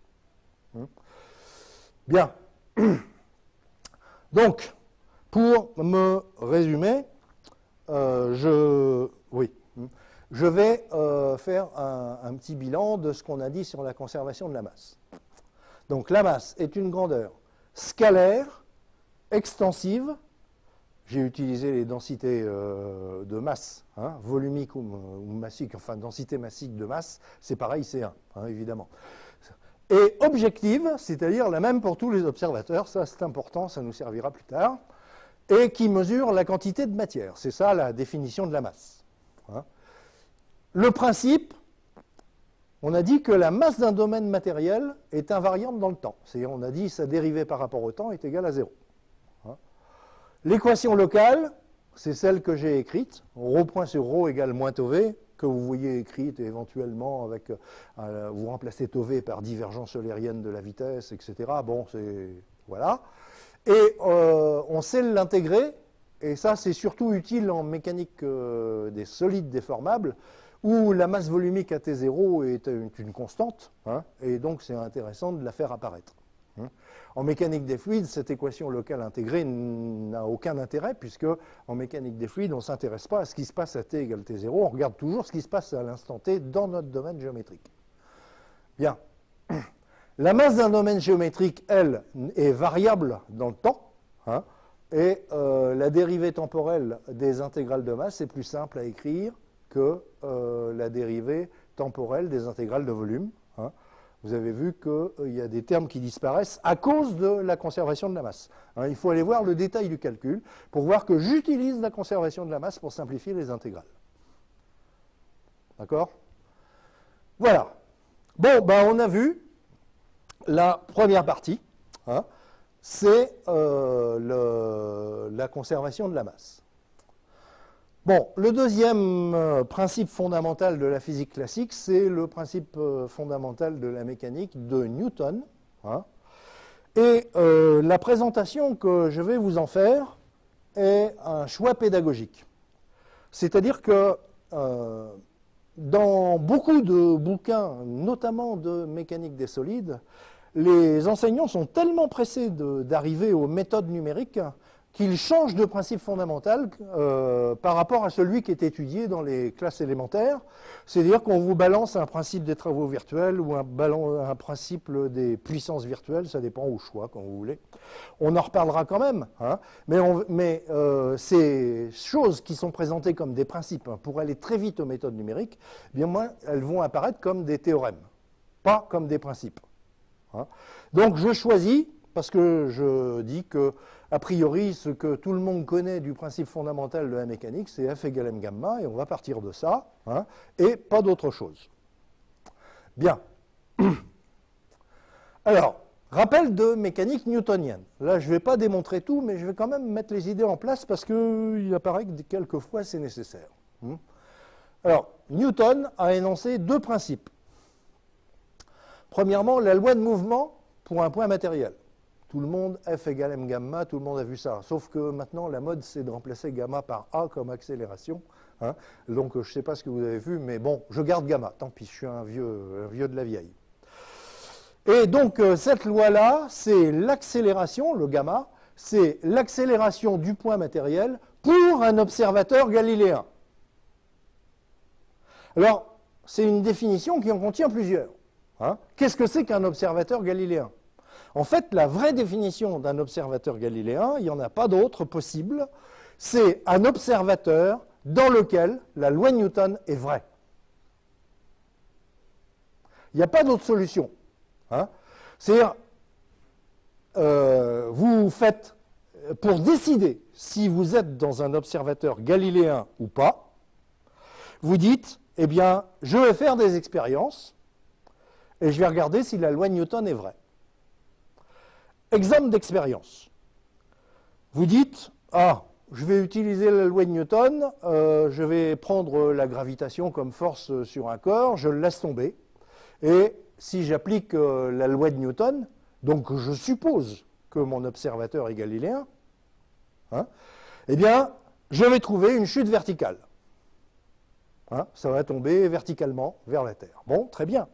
Bien. Donc, pour me résumer, je vais faire un petit bilan de ce qu'on a dit sur la conservation de la masse. Donc la masse est une grandeur scalaire, extensive. J'ai utilisé les densités de masse, hein, volumique ou massique, enfin densité massique de masse, c'est pareil, c'est 1, hein, évidemment. Et objective, c'est-à-dire la même pour tous les observateurs, ça c'est important, ça nous servira plus tard, et qui mesure la quantité de matière. C'est ça la définition de la masse. Hein. Le principe, on a dit que la masse d'un domaine matériel est invariante dans le temps. C'est-à-dire on a dit sa dérivée par rapport au temps est égale à 0. L'équation locale, c'est celle que j'ai écrite, ρ point sur ρ égale moins tau v, que vous voyez écrite éventuellement avec, vous remplacez tau v par divergence eulérienne de la vitesse, etc. Bon, c'est, voilà. Et on sait l'intégrer, et ça c'est surtout utile en mécanique des solides déformables, où la masse volumique à T0 est une constante, hein, et donc c'est intéressant de la faire apparaître. En mécanique des fluides, cette équation locale intégrée n'a aucun intérêt, puisque en mécanique des fluides, on ne s'intéresse pas à ce qui se passe à t égale t0, on regarde toujours ce qui se passe à l'instant t dans notre domaine géométrique. Bien. La masse d'un domaine géométrique, elle, est variable dans le temps, hein, et la dérivée temporelle des intégrales de masse est plus simple à écrire que la dérivée temporelle des intégrales de volume. Hein. Vous avez vu qu'il y a des termes qui disparaissent à cause de la conservation de la masse. Hein, il faut aller voir le détail du calcul pour voir que j'utilise la conservation de la masse pour simplifier les intégrales. D'accord? Voilà. Bon, ben, on a vu la première partie, hein, c'est la conservation de la masse. Bon, le deuxième principe fondamental de la physique classique, c'est le principe fondamental de la mécanique de Newton. Hein. Et la présentation que je vais vous en faire est un choix pédagogique. C'est-à-dire que dans beaucoup de bouquins, notamment de mécanique des solides, les enseignants sont tellement pressés d'arriver aux méthodes numériques qu'il change de principe fondamental par rapport à celui qui est étudié dans les classes élémentaires. C'est-à-dire qu'on vous balance un principe des travaux virtuels ou un principe des puissances virtuelles, ça dépend au choix, quand vous voulez. On en reparlera quand même, hein, mais ces choses qui sont présentées comme des principes, hein, pour aller très vite aux méthodes numériques, bien moins, elles vont apparaître comme des théorèmes, pas comme des principes. Hein. Donc je choisis, parce que je dis que, a priori, ce que tout le monde connaît du principe fondamental de la mécanique, c'est F égale m gamma, et on va partir de ça, hein, et pas d'autre chose. Bien. Alors, rappel de mécanique newtonienne. Là, je ne vais pas démontrer tout, mais je vais quand même mettre les idées en place, parce qu'il apparaît que quelquefois c'est nécessaire. Alors, Newton a énoncé deux principes. Premièrement, la loi de mouvement pour un point matériel. Tout le monde, F égale m gamma, tout le monde a vu ça. Sauf que maintenant, la mode, c'est de remplacer gamma par A comme accélération. Hein. Donc, je ne sais pas ce que vous avez vu, mais bon, je garde gamma. Tant pis, je suis un vieux de la vieille. Et donc, cette loi-là, c'est l'accélération, le gamma, c'est l'accélération du point matériel pour un observateur galiléen. Alors, c'est une définition qui en contient plusieurs. Hein. Qu'est-ce que c'est qu'un observateur galiléen? En fait, la vraie définition d'un observateur galiléen, il n'y en a pas d'autre possible, c'est un observateur dans lequel la loi de Newton est vraie. Il n'y a pas d'autre solution. Hein. C'est-à-dire, vous faites, pour décider si vous êtes dans un observateur galiléen ou pas, vous dites, eh bien, je vais faire des expériences et je vais regarder si la loi de Newton est vraie. Exemple d'expérience. Vous dites, ah, je vais utiliser la loi de Newton, je vais prendre la gravitation comme force sur un corps, je le laisse tomber. Et si j'applique la loi de Newton, donc je suppose que mon observateur est galiléen, hein, eh bien, je vais trouver une chute verticale. Hein, ça va tomber verticalement vers la Terre. Bon, très bien.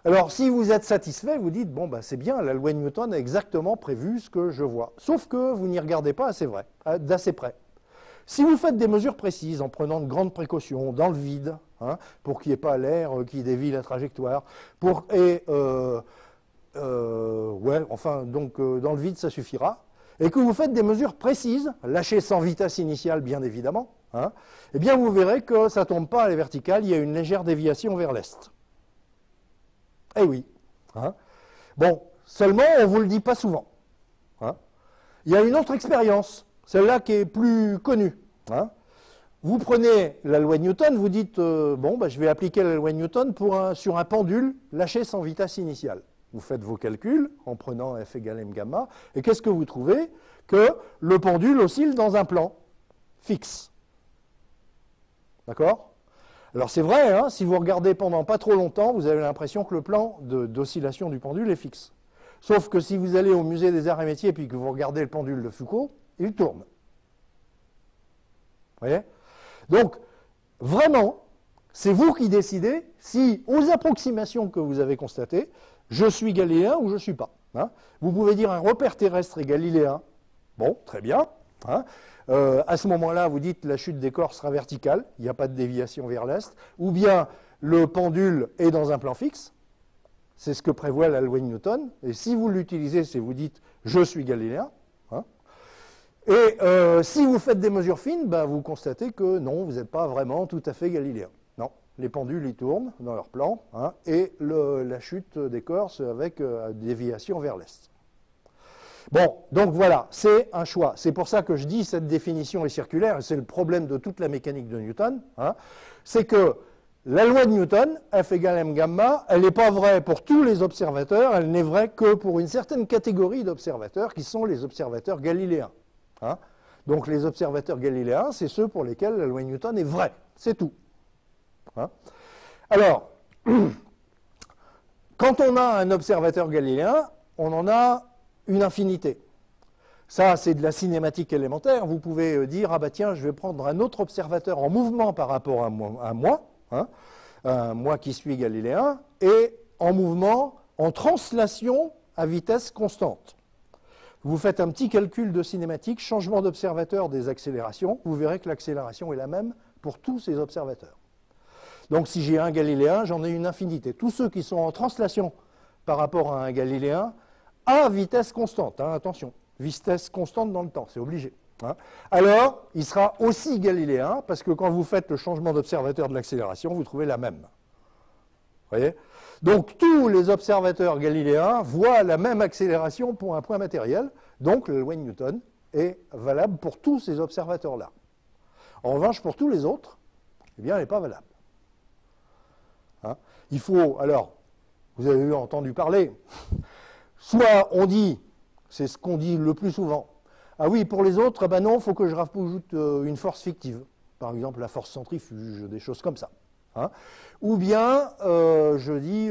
Alors, si vous êtes satisfait, vous dites, bon, bah, c'est bien, la loi de Newton a exactement prévu ce que je vois. Sauf que vous n'y regardez pas d'assez près. Si vous faites des mesures précises, en prenant de grandes précautions, dans le vide, hein, pour qu'il n'y ait pas l'air qui dévie la trajectoire, dans le vide, ça suffira, et que vous faites des mesures précises, lâchez sans vitesse initiale, bien évidemment, hein, eh bien, vous verrez que ça ne tombe pas à la verticale, il y a une légère déviation vers l'est. Eh oui. Hein. Bon, seulement, on ne vous le dit pas souvent. Hein. Il y a une autre expérience, celle-là qui est plus connue. Hein. Vous prenez la loi de Newton, vous dites, bon, bah, je vais appliquer la loi de Newton sur un pendule lâché sans vitesse initiale. Vous faites vos calculs en prenant F égale m gamma, et qu'est-ce que vous trouvez? Que le pendule oscille dans un plan fixe. D'accord? Alors c'est vrai, hein, si vous regardez pendant pas trop longtemps, vous avez l'impression que le plan d'oscillation du pendule est fixe. Sauf que si vous allez au musée des arts et métiers et que vous regardez le pendule de Foucault, il tourne. Vous voyez? Donc, vraiment, c'est vous qui décidez si, aux approximations que vous avez constatées, je suis galiléen ou je ne suis pas. Hein. Vous pouvez dire un repère terrestre est galiléen. Bon, très bien. Hein. À ce moment-là, vous dites la chute des corps sera verticale, il n'y a pas de déviation vers l'est, ou bien le pendule est dans un plan fixe, c'est ce que prévoit la loi de Newton, et si vous l'utilisez, c'est vous dites je suis galiléen. Hein. Et si vous faites des mesures fines, ben, vous constatez que non, vous n'êtes pas vraiment tout à fait galiléen. Non, les pendules ils tournent dans leur plan, hein, et la chute des corps c'est avec déviation vers l'est. Bon, donc voilà, c'est un choix. C'est pour ça que je dis cette définition est circulaire, et c'est le problème de toute la mécanique de Newton. Hein, c'est que la loi de Newton, F égale m gamma, elle n'est pas vraie pour tous les observateurs, elle n'est vraie que pour une certaine catégorie d'observateurs qui sont les observateurs galiléens. Hein, donc les observateurs galiléens, c'est ceux pour lesquels la loi de Newton est vraie. C'est tout. Hein. Alors, quand on a un observateur galiléen, on en a une infinité. Ça, c'est de la cinématique élémentaire. Vous pouvez dire, ah bah tiens, je vais prendre un autre observateur en mouvement par rapport à moi, hein, moi qui suis galiléen, et en mouvement, en translation à vitesse constante. Vous faites un petit calcul de cinématique, changement d'observateur des accélérations, vous verrez que l'accélération est la même pour tous ces observateurs. Donc si j'ai un galiléen, j'en ai une infinité. Tous ceux qui sont en translation par rapport à un galiléen, à vitesse constante, hein, attention, vitesse constante dans le temps, c'est obligé. Hein. Alors, il sera aussi galiléen, parce que quand vous faites le changement d'observateur de l'accélération, vous trouvez la même. Vous voyez? Donc, tous les observateurs galiléens voient la même accélération pour un point matériel, donc la loi de Newton est valable pour tous ces observateurs-là. En revanche, pour tous les autres, eh bien, elle n'est pas valable. Hein. Il faut, alors, vous avez entendu parler, soit on dit, c'est ce qu'on dit le plus souvent, ah oui, pour les autres, ben non, il faut que je rajoute une force fictive. Par exemple, la force centrifuge, des choses comme ça. Hein. Ou bien, je dis,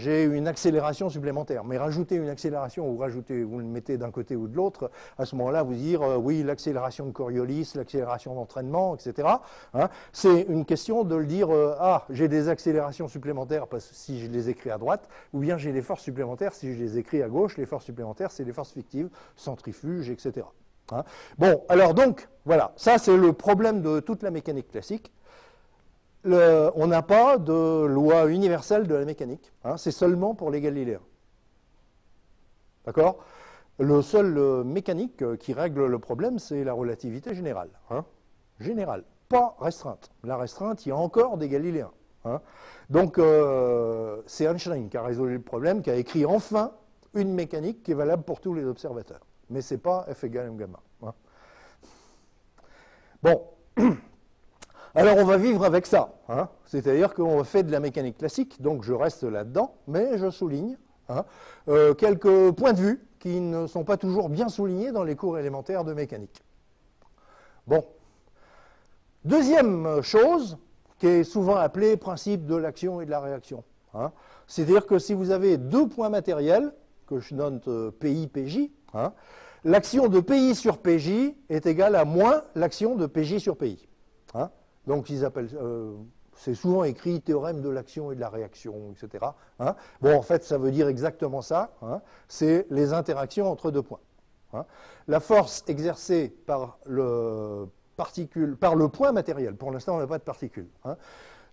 j'ai une accélération supplémentaire. Mais rajouter une accélération ou vous le mettez d'un côté ou de l'autre, à ce moment-là, vous dire, oui, l'accélération de Coriolis, l'accélération d'entraînement, etc. Hein. C'est une question de le dire, ah, j'ai des accélérations supplémentaires parce que si je les écris à droite, ou bien j'ai des forces supplémentaires si je les écris à gauche. Les forces supplémentaires, c'est des forces fictives, centrifuges, etc. Hein. Bon, alors donc, voilà, ça c'est le problème de toute la mécanique classique. On n'a pas de loi universelle de la mécanique. Hein, c'est seulement pour les galiléens. D'accord? le seul mécanique qui règle le problème, c'est la relativité générale. Hein. Générale, pas restreinte. La restreinte, il y a encore des Galiléens. Hein. Donc, c'est Einstein qui a résolu le problème, qui a écrit enfin une mécanique qui est valable pour tous les observateurs. Mais ce n'est pas F égale m gamma. Hein. Bon. Alors, on va vivre avec ça. Hein. C'est-à-dire qu'on fait de la mécanique classique, donc je reste là-dedans, mais je souligne quelques points de vue qui ne sont pas toujours bien soulignés dans les cours élémentaires de mécanique. Bon. Deuxième chose, qui est souvent appelée principe de l'action et de la réaction. Hein. C'est-à-dire que si vous avez deux points matériels, que je note PI, PJ, hein, l'action de PI sur PJ est égale à moins l'action de PJ sur PI. Hein. Donc, ils appellent, c'est souvent écrit théorème de l'action et de la réaction, etc. Hein. Bon, en fait, ça veut dire exactement ça. Hein. C'est les interactions entre deux points. Hein. La force exercée par le point matériel, pour l'instant, on n'a pas de particules, hein,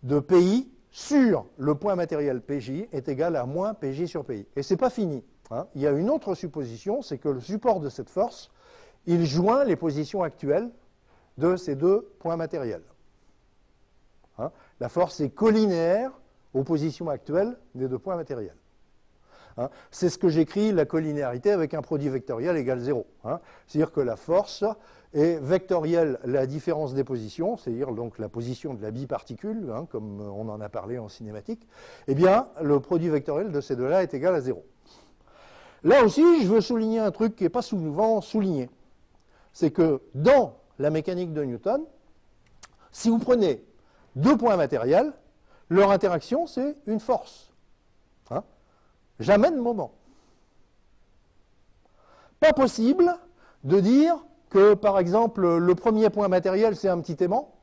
de PI sur le point matériel PJ est égal à moins PJ sur PI. Et ce n'est pas fini. Hein. Il y a une autre supposition, c'est que le support de cette force, il joint les positions actuelles de ces deux points matériels. Hein. La force est collinéaire aux positions actuelles des deux points matériels. Hein. C'est ce que j'écris, la collinéarité avec un produit vectoriel égale 0. Hein. C'est-à-dire que la force est vectorielle la différence des positions, c'est-à-dire donc la position de la biparticule, hein, comme on en a parlé en cinématique, eh bien, le produit vectoriel de ces deux-là est égal à 0. Là aussi, je veux souligner un truc qui n'est pas souvent souligné. C'est que dans la mécanique de Newton, si vous prenez deux points matériels, leur interaction, c'est une force. Hein. Jamais de moment. Pas possible de dire que, par exemple, le premier point matériel, c'est un petit aimant,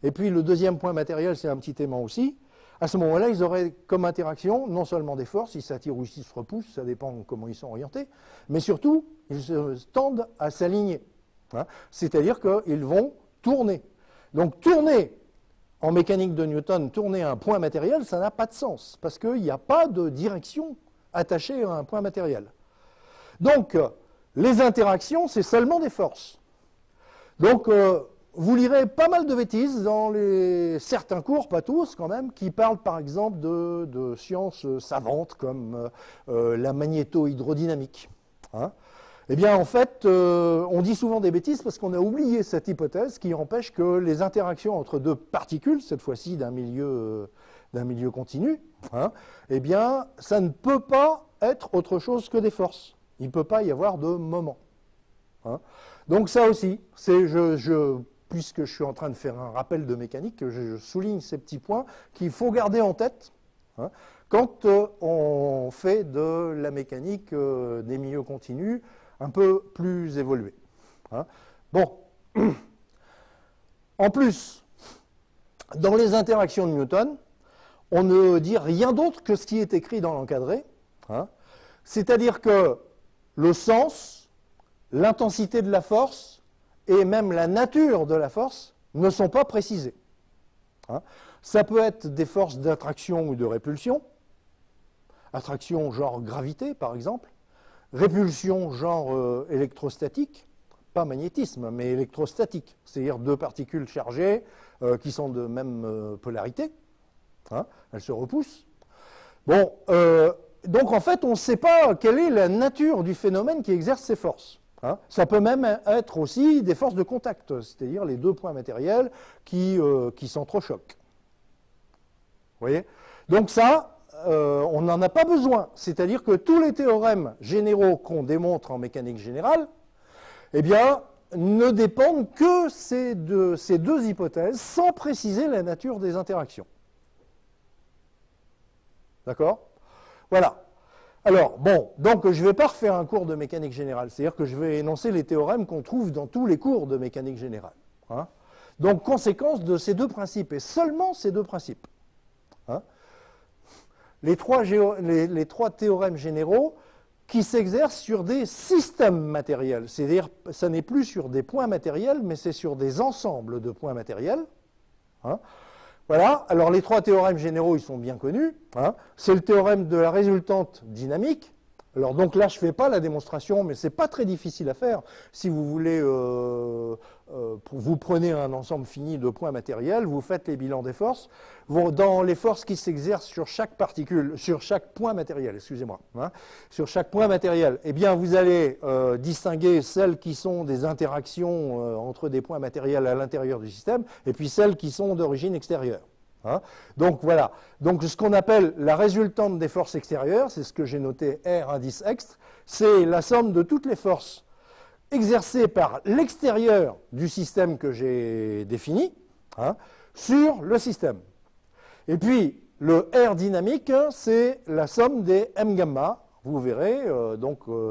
et puis le deuxième point matériel, c'est un petit aimant aussi. À ce moment-là, ils auraient comme interaction non seulement des forces, ils s'attirent ou ils se repoussent, ça dépend comment ils sont orientés, mais surtout, ils tendent à s'aligner. Hein. C'est-à-dire qu'ils vont tourner. Donc, tourner en mécanique de Newton, tourner un point matériel, ça n'a pas de sens, parce qu'il n'y a pas de direction attachée à un point matériel. Donc, les interactions, c'est seulement des forces. Donc, vous lirez pas mal de bêtises dans certains cours, pas tous quand même, qui parlent par exemple de sciences savantes comme la magnéto-hydrodynamique. Hein. Eh bien, en fait, on dit souvent des bêtises parce qu'on a oublié cette hypothèse qui empêche que les interactions entre deux particules, cette fois-ci d'un milieu continu, hein, eh bien, ça ne peut pas être autre chose que des forces. Il ne peut pas y avoir de moment. Hein. Donc ça aussi, puisque je suis en train de faire un rappel de mécanique, je souligne ces petits points qu'il faut garder en tête, hein, quand on fait de la mécanique des milieux continus un peu plus évoluée. Hein. Bon, en plus, dans les interactions de Newton, on ne dit rien d'autre que ce qui est écrit dans l'encadré, hein, c'est-à-dire que le sens, l'intensité de la force et même la nature de la force ne sont pas précisés. Hein. Ça peut être des forces d'attraction ou de répulsion. Attraction genre gravité, par exemple. Répulsion genre électrostatique. Pas magnétisme, mais électrostatique. C'est-à-dire deux particules chargées qui sont de même polarité. Hein. Elles se repoussent. Bon, donc en fait, on ne sait pas quelle est la nature du phénomène qui exerce ces forces. Hein. Ça peut même être aussi des forces de contact, c'est-à-dire les deux points matériels qui s'entrechoquent. Vous voyez? Donc ça, on n'en a pas besoin. C'est-à-dire que tous les théorèmes généraux qu'on démontre en mécanique générale, eh bien, ne dépendent que ces deux hypothèses, sans préciser la nature des interactions. D'accord? Voilà. Alors, bon, donc je ne vais pas refaire un cours de mécanique générale, c'est-à-dire que je vais énoncer les théorèmes qu'on trouve dans tous les cours de mécanique générale. Hein. Donc, conséquence de ces deux principes, et seulement ces deux principes. Hein. Les trois théorèmes généraux qui s'exercent sur des systèmes matériels, c'est-à-dire ça n'est plus sur des points matériels, mais c'est sur des ensembles de points matériels. Hein. Voilà, alors les trois théorèmes généraux, ils sont bien connus. Hein. C'est le théorème de la résultante dynamique, Alors donc là, je ne fais pas la démonstration, mais ce n'est pas très difficile à faire. Si vous voulez, vous prenez un ensemble fini de points matériels, vous faites les bilans des forces. Dans les forces qui s'exercent sur chaque particule, sur chaque point matériel, excusez-moi, hein, sur chaque point matériel, eh bien vous allez distinguer celles qui sont des interactions entre des points matériels à l'intérieur du système, et puis celles qui sont d'origine extérieure. Hein. Donc voilà, donc ce qu'on appelle la résultante des forces extérieures, c'est ce que j'ai noté R indice extre, c'est la somme de toutes les forces exercées par l'extérieur du système que j'ai défini, hein, sur le système. Et puis le R dynamique, c'est la somme des M gamma, vous verrez,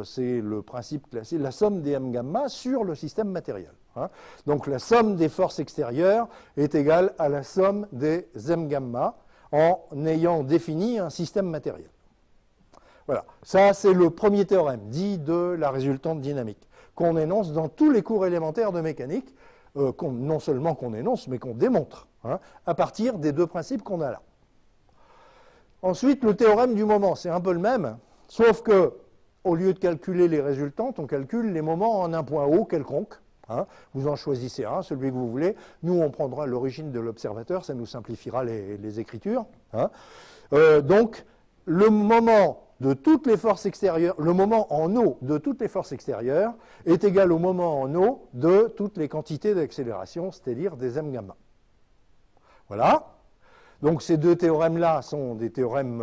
c'est le principe classique, la somme des M gamma sur le système matériel. Hein. Donc la somme des forces extérieures est égale à la somme des M gamma en ayant défini un système matériel. Voilà, ça c'est le premier théorème, dit de la résultante dynamique, qu'on énonce dans tous les cours élémentaires de mécanique, non seulement qu'on énonce, mais qu'on démontre, hein, à partir des deux principes qu'on a là. Ensuite, le théorème du moment, c'est un peu le même, sauf que, au lieu de calculer les résultantes, on calcule les moments en un point O quelconque. Hein, vous en choisissez un, celui que vous voulez. Nous, on prendra l'origine de l'observateur, ça nous simplifiera les écritures. Hein. Donc, le moment de toutes les forces extérieures, le moment en eau de toutes les forces extérieures est égal au moment en eau de toutes les quantités d'accélération, c'est-à-dire des M gamma. Voilà. Donc, ces deux théorèmes-là sont des théorèmes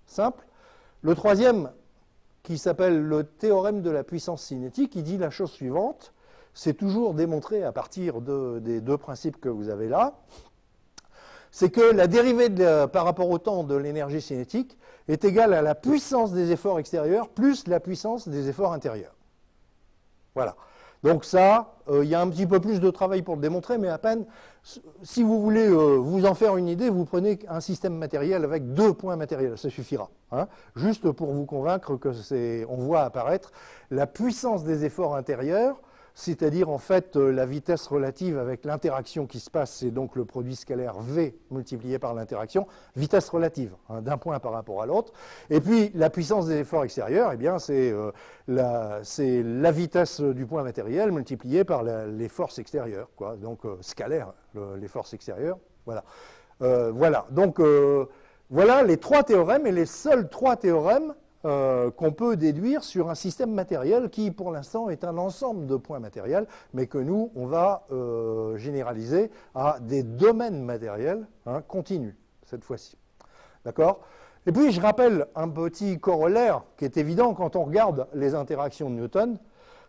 simples. Le troisième, qui s'appelle le théorème de la puissance cinétique, il dit la chose suivante. C'est toujours démontré à partir des deux principes que vous avez là, c'est que la dérivée par rapport au temps de l'énergie cinétique est égale à la puissance des efforts extérieurs plus la puissance des efforts intérieurs. Voilà. Donc ça, il y a un petit peu plus de travail pour le démontrer, mais à peine, si vous voulez vous en faire une idée, vous prenez un système matériel avec deux points matériels, ça suffira. Hein, juste pour vous convaincre que on voit apparaître la puissance des efforts intérieurs, c'est-à-dire en fait la vitesse relative avec l'interaction qui se passe, c'est donc le produit scalaire V multiplié par l'interaction, vitesse relative, hein, d'un point par rapport à l'autre. Et puis la puissance des efforts extérieurs, eh bien c'est la vitesse du point matériel multipliée par les forces extérieures, quoi. Donc scalaire, les forces extérieures. Voilà. Voilà. Donc voilà les trois théorèmes et les seuls trois théorèmes qu'on peut déduire sur un système matériel qui, pour l'instant, est un ensemble de points matériels, mais que nous, on va généraliser à des domaines matériels, hein, continus, cette fois-ci. D'accord ? Et puis, je rappelle un petit corollaire qui est évident quand on regarde les interactions de Newton,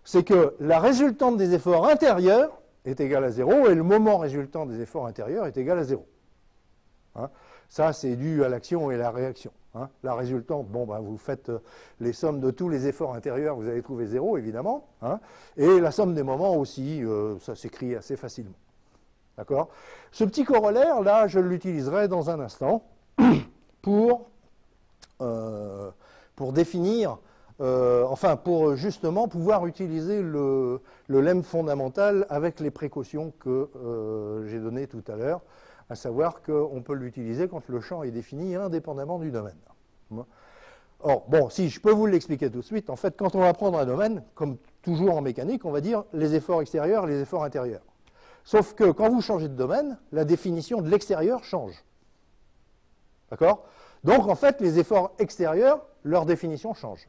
c'est que la résultante des efforts intérieurs est égale à 0 et le moment résultant des efforts intérieurs est égal à 0. Hein ? Ça, c'est dû à l'action et la réaction. Hein. La résultante, bon, ben, vous faites les sommes de tous les efforts intérieurs, vous allez trouver 0, évidemment. Hein. Et la somme des moments aussi, ça s'écrit assez facilement. D'accord ? Ce petit corollaire, là, je l'utiliserai dans un instant pour définir, pour justement pouvoir utiliser le lemme fondamental avec les précautions que j'ai données tout à l'heure, à savoir qu'on peut l'utiliser quand le champ est défini indépendamment du domaine. Or, bon, si je peux vous l'expliquer tout de suite, en fait, quand on va prendre un domaine, comme toujours en mécanique, on va dire les efforts extérieurs et les efforts intérieurs. Sauf que quand vous changez de domaine, la définition de l'extérieur change. D'accord ? Donc, en fait, les efforts extérieurs, leur définition change.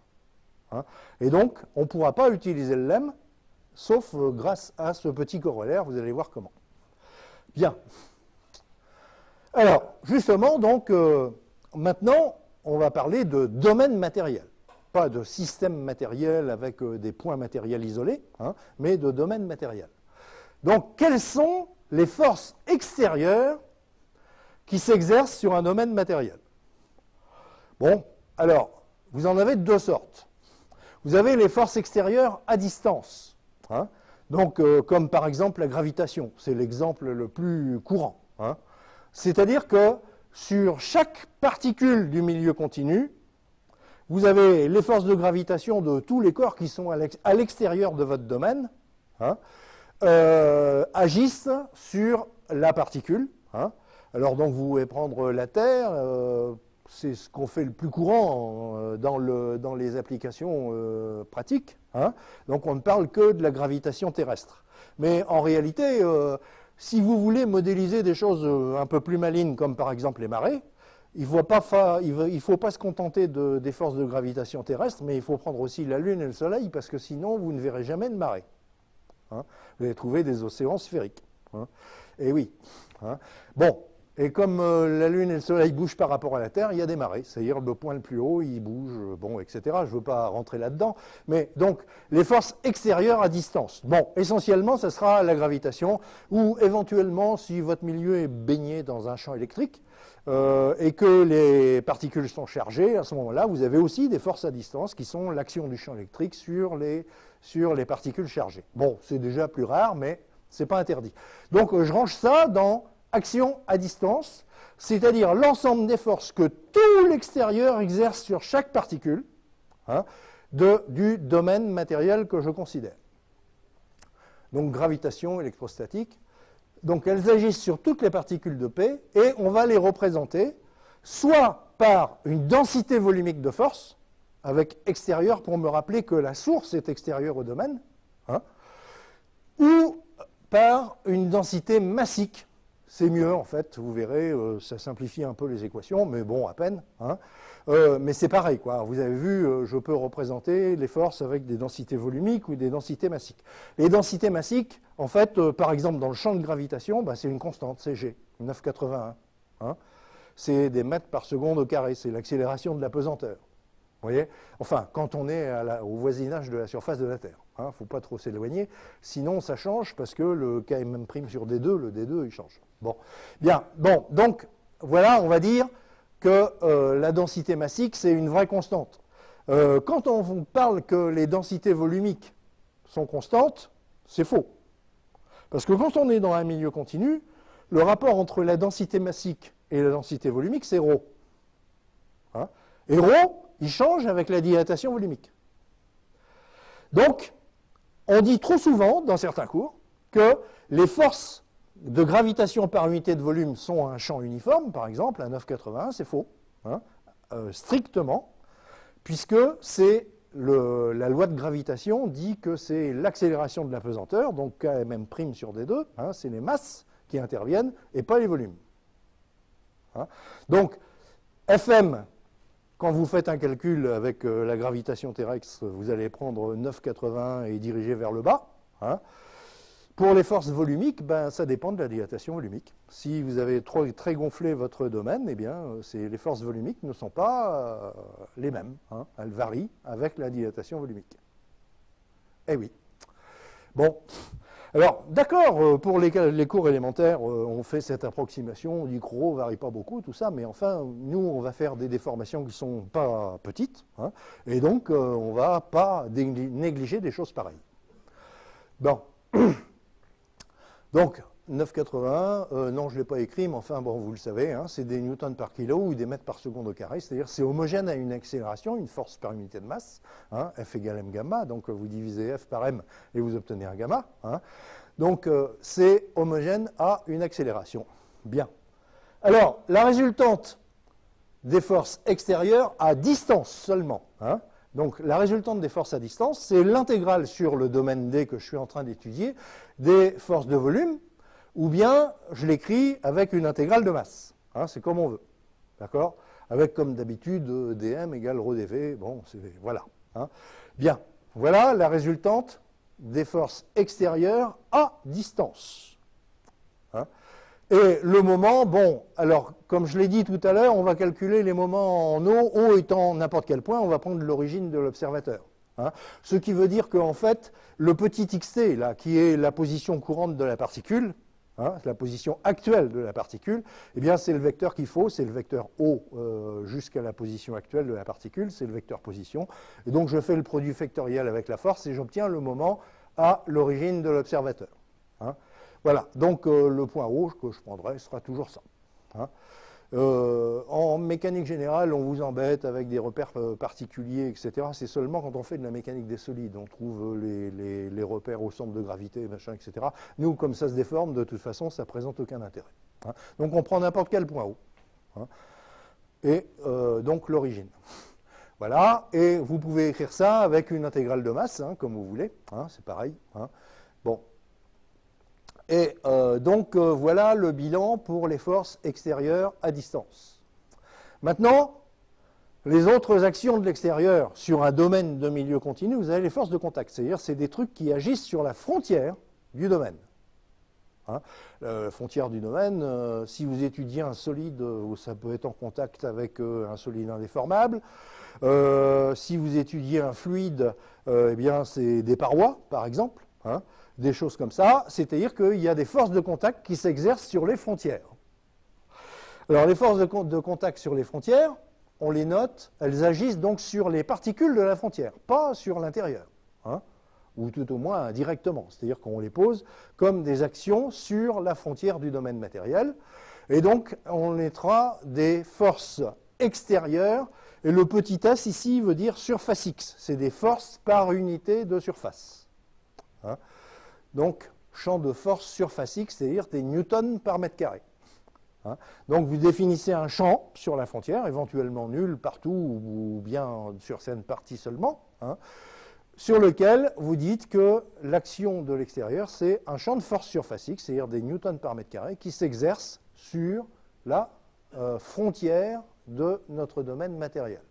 Hein ? Et donc, on ne pourra pas utiliser le lemme, sauf grâce à ce petit corollaire, vous allez voir comment. Bien. Alors, justement, donc, maintenant, on va parler de domaine matériel. Pas de système matériel avec des points matériels isolés, hein, mais de domaine matériel. Donc, quelles sont les forces extérieures qui s'exercent sur un domaine matériel? Bon, alors, vous en avez de deux sortes. Vous avez les forces extérieures à distance. Hein, donc, comme par exemple la gravitation, c'est l'exemple le plus courant. Hein. C'est-à-dire que sur chaque particule du milieu continu, vous avez les forces de gravitation de tous les corps qui sont à l'extérieur de votre domaine, hein, agissent sur la particule. Hein. Alors donc vous pouvez prendre la Terre, c'est ce qu'on fait le plus courant dans les applications pratiques. Hein. Donc on ne parle que de la gravitation terrestre. Mais en réalité, si vous voulez modéliser des choses un peu plus malignes, comme par exemple les marées, il ne faut pas se contenter des forces de gravitation terrestre, mais il faut prendre aussi la Lune et le Soleil, parce que sinon vous ne verrez jamais de marée. Hein. Vous allez trouver des océans sphériques. Hein. Et oui. Hein. Bon. Et comme la Lune et le Soleil bougent par rapport à la Terre, il y a des marées. C'est-à-dire le point le plus haut, il bouge, bon, etc. Je ne veux pas rentrer là-dedans. Mais donc, les forces extérieures à distance. Bon, essentiellement, ce sera la gravitation, ou éventuellement, si votre milieu est baigné dans un champ électrique, et que les particules sont chargées, à ce moment-là, vous avez aussi des forces à distance qui sont l'action du champ électrique sur les particules chargées. Bon, c'est déjà plus rare, mais ce n'est pas interdit. Donc, je range ça dans action à distance, c'est-à-dire l'ensemble des forces que tout l'extérieur exerce sur chaque particule, hein, du domaine matériel que je considère. Donc gravitation électrostatique. Donc elles agissent sur toutes les particules de P et on va les représenter soit par une densité volumique de force, avec extérieur pour me rappeler que la source est extérieure au domaine, hein, ou par une densité massique. C'est mieux, en fait, vous verrez, ça simplifie un peu les équations, mais bon, à peine. Hein. Mais c'est pareil, quoi. Vous avez vu, je peux représenter les forces avec des densités volumiques ou des densités massiques. Les densités massiques, en fait, par exemple, dans le champ de gravitation, bah, c'est une constante, c'est G, 9,81. Hein. C'est des mètres par seconde au carré, c'est l'accélération de la pesanteur. Vous voyez? Enfin, quand on est au voisinage de la surface de la Terre. Il ne faut pas trop s'éloigner, sinon ça change parce que le Km' sur D2, le D2, il change. Bon, bien, bon, donc, voilà, on va dire que la densité massique, c'est une vraie constante. Quand on parle que les densités volumiques sont constantes, c'est faux. Parce que quand on est dans un milieu continu, le rapport entre la densité massique et la densité volumique, c'est ρ. Hein? Et ρ, il change avec la dilatation volumique. Donc, on dit trop souvent, dans certains cours, que les forces de gravitation par unité de volume sont à un champ uniforme, par exemple, à 9,81, c'est faux, hein, strictement, puisque c'est la loi de gravitation dit que c'est l'accélération de la pesanteur, donc Km' sur D2, hein, c'est les masses qui interviennent et pas les volumes. Hein. Donc, Fm, quand vous faites un calcul avec la gravitation terrestre, vous allez prendre 9,81 et diriger vers le bas. Hein. Pour les forces volumiques, ben, ça dépend de la dilatation volumique. Si vous avez très gonflé votre domaine, eh bien, les forces volumiques ne sont pas les mêmes. Hein. Elles varient avec la dilatation volumique. Eh oui. Bon. Alors, d'accord, pour les cours élémentaires, on fait cette approximation, on dit que ρ ne varie pas beaucoup, tout ça, mais enfin, nous, on va faire des déformations qui ne sont pas petites, hein, et donc, on ne va pas négliger des choses pareilles. Bon. Donc, 9,81, non, je ne l'ai pas écrit, mais enfin, bon, vous le savez, hein, c'est des newtons par kilo ou des mètres par seconde au carré, c'est-à-dire c'est homogène à une accélération, une force par unité de masse, hein, F égale m gamma, donc vous divisez F par m et vous obtenez un gamma. Hein. Donc, c'est homogène à une accélération. Bien. Alors, la résultante des forces extérieures à distance seulement, hein, donc la résultante des forces à distance, c'est l'intégrale sur le domaine D que je suis en train d'étudier des forces de volume, ou bien je l'écris avec une intégrale de masse. Hein, c'est comme on veut. D'accord? Avec, comme d'habitude, dm égale ρ dv. Bon, voilà. Hein. Bien. Voilà la résultante des forces extérieures à distance. Hein. Et le moment, bon, alors, comme je l'ai dit tout à l'heure, on va calculer les moments en O étant n'importe quel point, on va prendre l'origine de l'observateur. Hein. Ce qui veut dire qu'en fait, le petit xt, là, qui est la position courante de la particule, hein, la position actuelle de la particule, eh bien, c'est le vecteur qu'il faut, c'est le vecteur O jusqu'à la position actuelle de la particule, c'est le vecteur position. Et donc, je fais le produit factoriel avec la force et j'obtiens le moment à l'origine de l'observateur. Hein. Voilà, donc le point rouge que je prendrai sera toujours ça. Hein. En mécanique générale, on vous embête avec des repères particuliers, etc. C'est seulement quand on fait de la mécanique des solides, on trouve les repères au centre de gravité, machin, etc. Nous, comme ça se déforme, de toute façon, ça ne présente aucun intérêt. Hein. Donc on prend n'importe quel point haut. Hein. et donc l'origine. Voilà, et vous pouvez écrire ça avec une intégrale de masse, hein, comme vous voulez, hein, c'est pareil. Hein. Bon. Et donc voilà le bilan pour les forces extérieures à distance. Maintenant, les autres actions de l'extérieur sur un domaine de milieu continu, vous avez les forces de contact, c'est-à-dire c'est des trucs qui agissent sur la frontière du domaine. Hein. La frontière du domaine, si vous étudiez un solide, ça peut être en contact avec un solide indéformable. Si vous étudiez un fluide, eh bien c'est des parois, par exemple, hein, des choses comme ça. C'est-à-dire qu'il y a des forces de contact qui s'exercent sur les frontières. Alors les forces de contact sur les frontières, on les note, elles agissent donc sur les particules de la frontière, pas sur l'intérieur. Hein, ou tout au moins indirectement, c'est-à-dire qu'on les pose comme des actions sur la frontière du domaine matériel, et donc on mettra des forces extérieures, et le petit s ici veut dire surface x, c'est des forces par unité de surface. Hein, donc champ de force surface x, c'est-à-dire des newtons par mètre carré. Hein, donc vous définissez un champ sur la frontière, éventuellement nul partout, ou bien sur certaines parties seulement, hein, sur lequel vous dites que l'action de l'extérieur, c'est un champ de force surface x, c'est-à-dire des newtons par mètre carré, qui s'exerce sur la frontière de notre domaine matériel.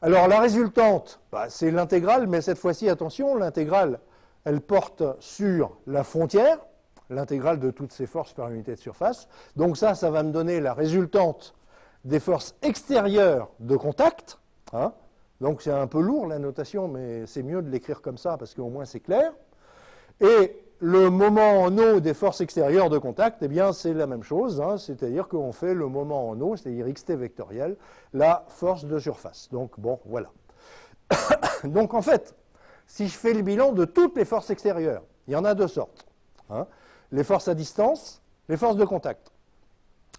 Alors la résultante, bah, c'est l'intégrale, mais cette fois-ci, attention, l'intégrale, elle porte sur la frontière, l'intégrale de toutes ces forces par unité de surface. Donc ça va me donner la résultante des forces extérieures de contact, hein. Donc c'est un peu lourd la notation, mais c'est mieux de l'écrire comme ça parce qu'au moins c'est clair. Et le moment en eau des forces extérieures de contact, eh bien c'est la même chose, hein, c'est-à-dire qu'on fait le moment en eau, c'est-à-dire xt vectoriel, la force de surface. Donc bon, voilà. Donc en fait, si je fais le bilan de toutes les forces extérieures, il y en a deux sortes. Hein, les forces à distance, les forces de contact.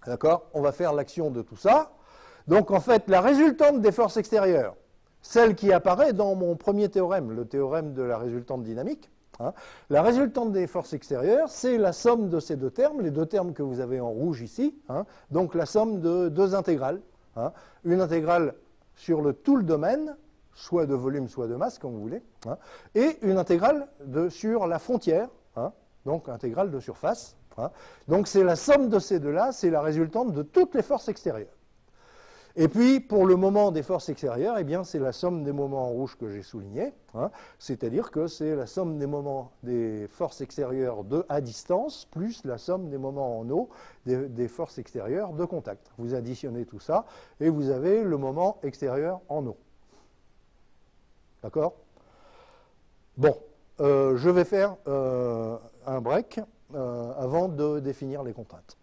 D'accord? On va faire l'action de tout ça. Donc en fait, la résultante des forces extérieures, celle qui apparaît dans mon premier théorème, le théorème de la résultante dynamique. Hein. La résultante des forces extérieures, c'est la somme de ces deux termes, les deux termes que vous avez en rouge ici, hein, donc la somme de deux intégrales. Hein. Une intégrale sur tout le domaine, soit de volume, soit de masse, comme vous voulez, hein, et une intégrale sur la frontière, hein, donc intégrale de surface. Hein. Donc c'est la somme de ces deux-là, c'est la résultante de toutes les forces extérieures. Et puis, pour le moment des forces extérieures, eh bien, c'est la somme des moments en rouge que j'ai souligné, hein, c'est-à-dire que c'est la somme des moments des forces extérieures à distance plus la somme des moments en eau des forces extérieures de contact. Vous additionnez tout ça et vous avez le moment extérieur en eau. D'accord? Bon, je vais faire un break avant de définir les contraintes.